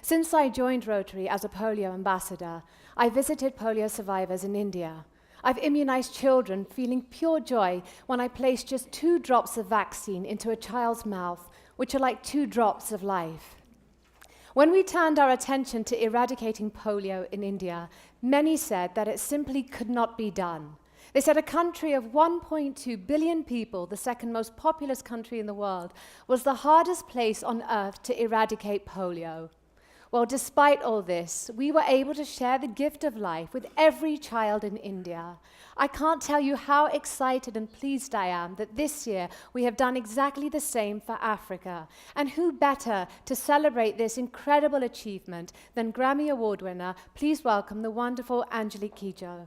S21: Since I joined Rotary as a polio ambassador, I visited polio survivors in India. I've immunized children feeling pure joy when I placed just 2 drops of vaccine into a child's mouth, which are like 2 drops of life. When we turned our attention to eradicating polio in India, many said that it simply could not be done. They said a country of 1.2 billion people, the second most populous country in the world, was the hardest place on earth to eradicate polio. Well, despite all this, we were able to share the gift of life with every child in India. I can't tell you how excited and pleased I am that this year we have done exactly the same for Africa. And who better to celebrate this incredible achievement than Grammy Award winner? Please welcome the wonderful Angelique Kidjo.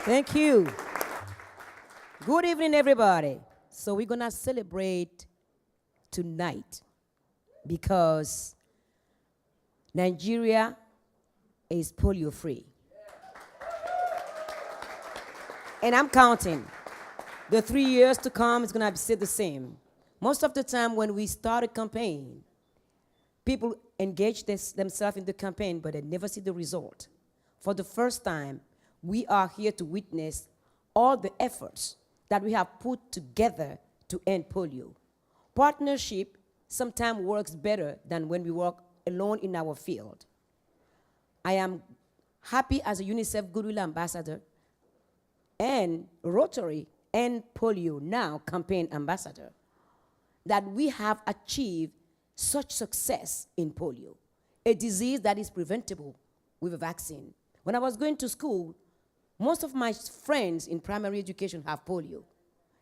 S22: Thank you. Good evening, everybody. So we're going to celebrate tonight because Nigeria is polio-free. And I'm counting. The 3 years to come is going to stay the same. Most of the time when we start a campaign, people engage themselves in the campaign, but they never see the result. For the first time, we are here to witness all the efforts that we have put together to end polio. Partnership sometimes works better than when we work alone in our field. I am happy as a UNICEF Goodwill Ambassador and Rotary End Polio Now campaign ambassador that we have achieved such success in polio, a disease that is preventable with a vaccine. When I was going to school, most of my friends in primary education have polio.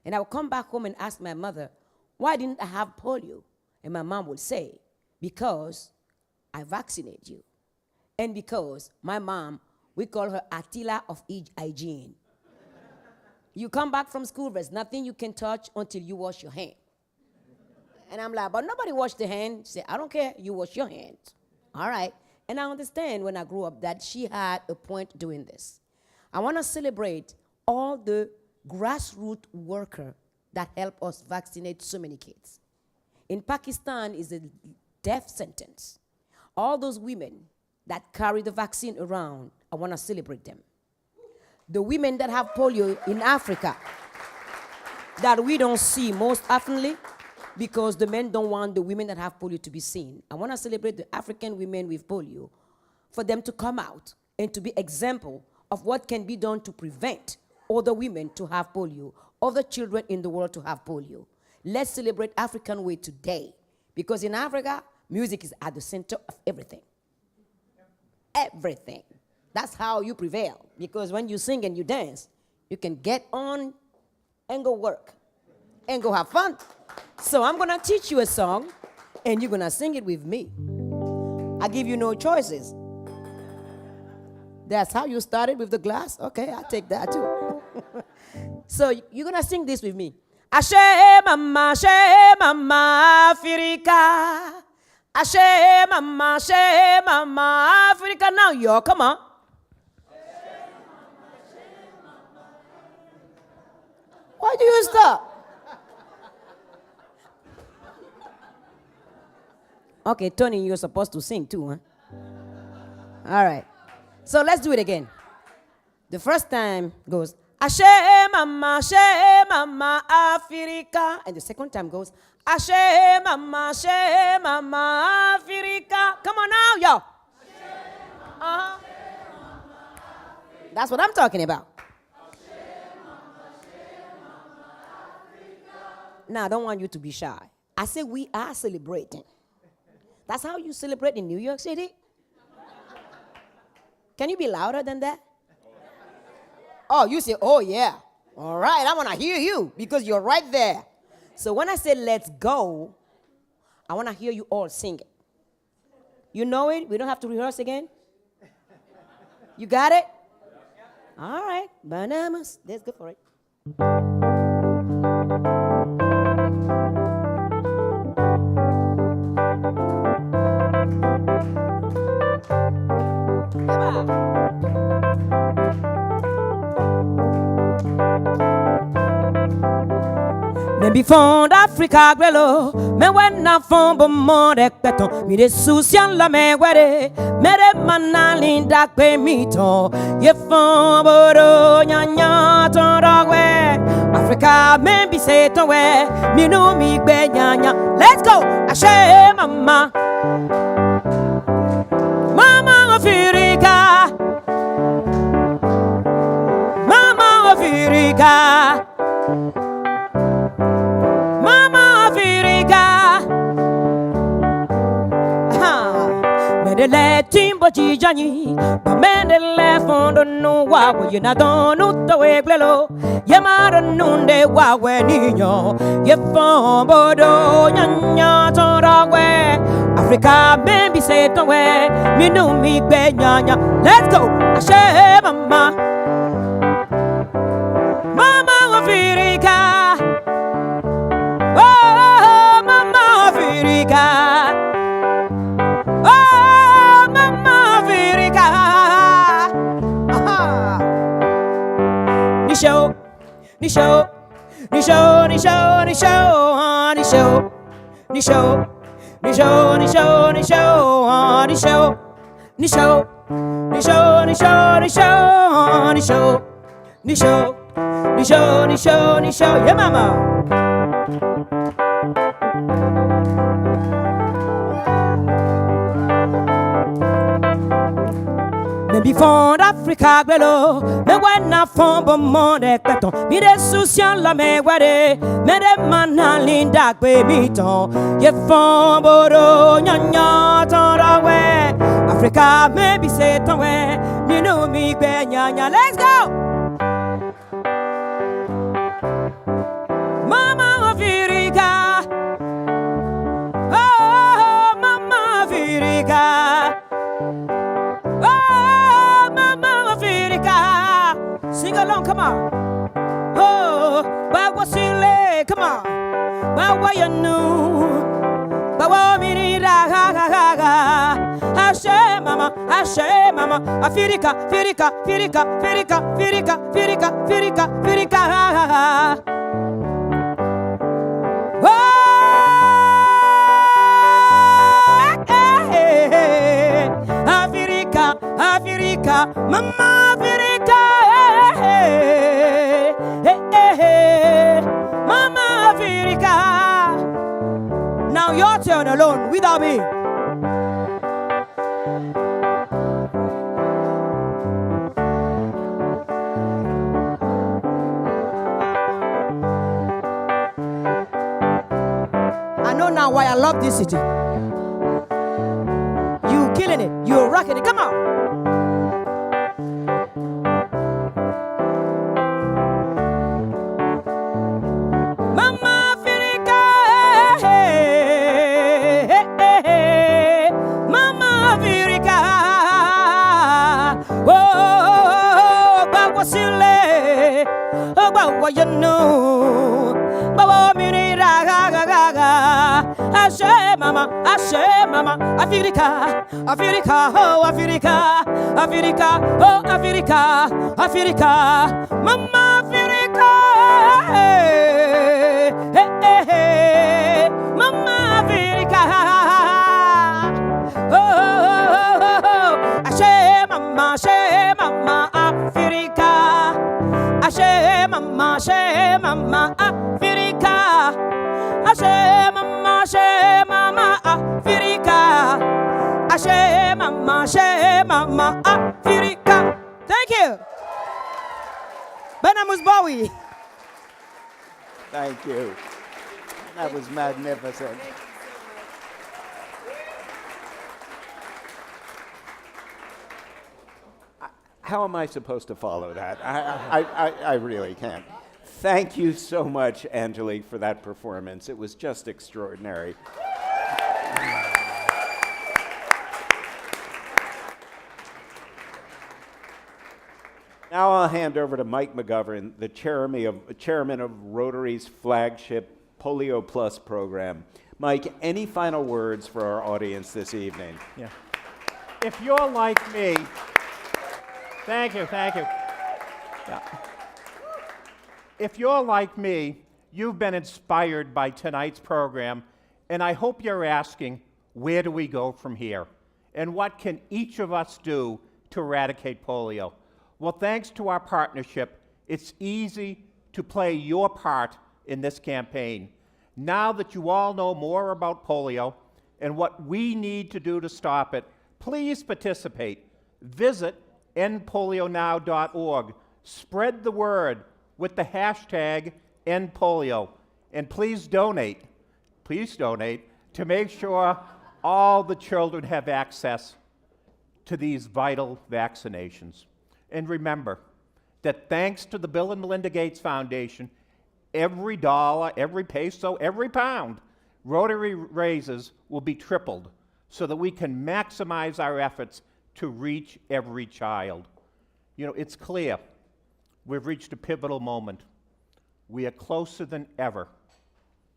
S22: And I would come back home and ask my mother, why didn't I have polio? And my mom would say, because I vaccinated you. And because my mom, we call her Attila of hygiene. You come back from school, there's nothing you can touch until you wash your hand. And I'm like, but nobody washed their hand. She said, I don't care, you wash your hands. All right. And I understand when I grew up that she had a point doing this. I want to celebrate all the grassroots workers that help us vaccinate so many kids. In Pakistan is a death sentence. All those women that carry the vaccine around, I want to celebrate them. The women that have polio in Africa that we don't see most oftenly because the men don't want the women that have polio to be seen. I want to celebrate the African women with polio for them to come out and to be example of what can be done to prevent other women to have polio, other children in the world to have polio. Let's celebrate African way today, because in Africa, music is at the center of everything. Everything. That's how you prevail, because when you sing and you dance, you can get on and go work and go have fun. So I'm gonna teach you a song, and you're gonna sing it with me. I give you no choices. That's how you started with the glass? Okay, I'll take that too. So you're going to sing this with me. Ashe mama, Africa. Ashe mama, Africa. Now y'all, come on. Why do you stop? Okay, Tony, you're supposed to sing too, huh? All right. So let's do it again. The first time goes, Ashe mama, Africa. And the second time goes, Ashe mama, Africa. Come on now, y'all. Uh-huh. That's what I'm talking about. Now, I don't want you to be shy. I say we are celebrating. That's how you celebrate in New York City? Can you be louder than that? Oh, you say, oh, yeah. All right, I want to hear you because you're right there. So when I say let's go, I want to hear you all sing it. You know it? We don't have to rehearse again? You got it? All right. Bananas. Let's go for it. Me before Africa grelo, me when na fond bon monde peton, mi de souciant la me wede, me de manalinda pe mito, ye fond bodo nya ton dogwe, Africa me bi se ton we, mi no mi gbe nya. Let's go, Ashe mama, mama Africa, mama Africa. Le timbo jijani, ba mende le fondo no wawe yena donu tawe glelo, yamaro nunde wawe niño, ye fombo do nyanya torawe, Africa baby say towe, mi no mi be nyanya. Let's go, Ashe mama, mama Africa, oh mama Africa. Nisho, Nisho, Nisho, Nisho, Nisho, Nisho, Nisho, Nisho, Nisho, Nisho, Nisho, Nisho, Nisho, Nisho, Nisho, Nisho, Nisho, Nisho, Nisho, yeah mama. Me before Africa grelo, me wana fombo monde peton, mi de souciant la me wade, me de manalinda kwe miton, ye fombo do nya ton we, Africa me bi se ton we, mi no mi gbe nya. Let's go, Mama Africa, oh Mama Africa. Sing along, come on. Oh, Bawa Sile, come on. Bawa Yanu, Bawa Mirida, ha ha ha ha. Ashe mama, Africa, Africa, Africa, Africa, Africa, Africa, Africa, Africa, ha ha ha. Africa, Africa, Mama Africa. Mama Africa. Now your turn alone without me. I know now why I love this city. You killing it. You're rocking it. Come on. Mama Bawa you know. Bawa mini raga gaga gaga. Ashe mama, Africa, Africa, oh Africa, Africa, oh Africa, Africa, Mama Africa, hey, hey, hey, Mama Africa, oh, oh, oh, oh. Ashe mama, Africa, Ashe mama, Africa, Ashe mama, Africa, Ashe mama, Africa. Thank you. Benamus Bowie.
S4: Thank you. That was magnificent. How am I supposed to follow that? I really can't. Thank you so much, Angelique, for that performance. It was just extraordinary. Now I'll hand over to Mike McGovern, the chairman of Rotary's flagship Polio Plus program. Mike, any final words for our audience this evening?
S1: Yeah. If you're like me, thank you. Yeah. If you're like me, you've been inspired by tonight's program, and I hope you're asking, where do we go from here? And what can each of us do to eradicate polio? Well, thanks to our partnership, it's easy to play your part in this campaign. Now that you all know more about polio and what we need to do to stop it, please participate. Visit endpolionow.org. Spread the word with the hashtag endpolio. And please donate to make sure all the children have access to these vital vaccinations. And remember that thanks to the Bill and Melinda Gates Foundation, every dollar, every peso, every pound Rotary raises will be tripled so that we can maximize our efforts to reach every child. You know, it's clear we've reached a pivotal moment. We are closer than ever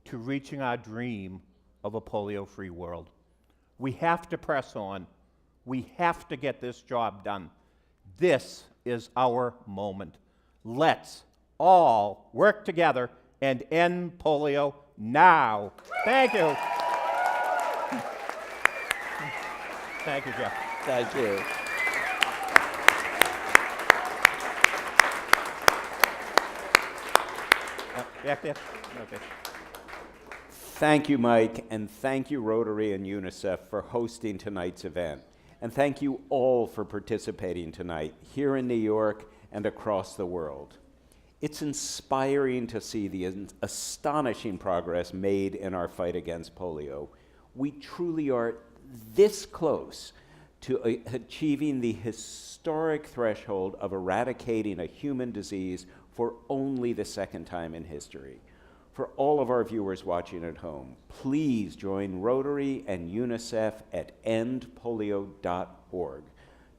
S1: to reaching our dream of a polio-free world. We have to press on. We have to get this job done. This is our moment. Let's all work together and end polio now. Thank you. Thank you, Jeff.
S4: Thank you.
S1: Back there? Okay.
S4: Thank you, Mike, and thank you, Rotary and UNICEF, for hosting tonight's event. And thank you all for participating tonight here in New York and across the world. It's inspiring to see the astonishing progress made in our fight against polio. We truly are this close to achieving the historic threshold of eradicating a human disease for only the second time in history. For all of our viewers watching at home, please join Rotary and UNICEF at endpolio.org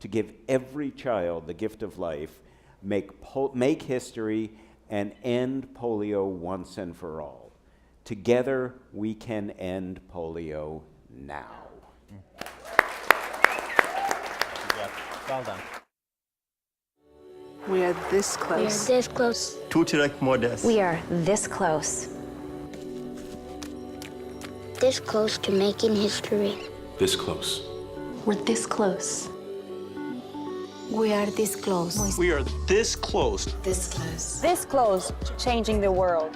S4: to give every child the gift of life, make history, and end polio once and for all. Together, we can end polio now.
S1: Well done.
S3: We are this close.
S5: We are this close.
S3: We
S5: are this close.
S23: This close to making history.
S15: This close.
S3: We're this close.
S23: We are this close.
S24: We are this close.
S23: This close.
S25: This close to changing the world.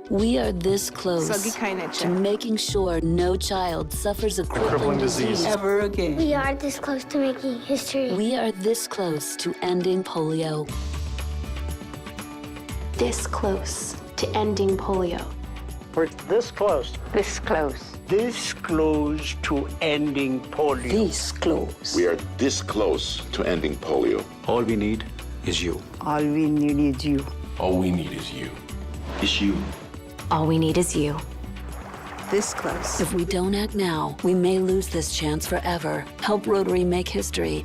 S26: We are this close to making sure no child suffers a crippling disease ever again.
S23: We are this close to making history.
S26: We are this close to ending polio.
S3: This close to ending polio.
S27: We're this close.
S23: This close.
S27: This close to ending polio.
S26: This close.
S28: We are this close to ending polio.
S29: All we need is you.
S23: All we need is you.
S15: All we need is you.
S29: It's you.
S5: All we need is you.
S3: This close.
S26: If we don't act now, we may lose this chance forever. Help Rotary make history.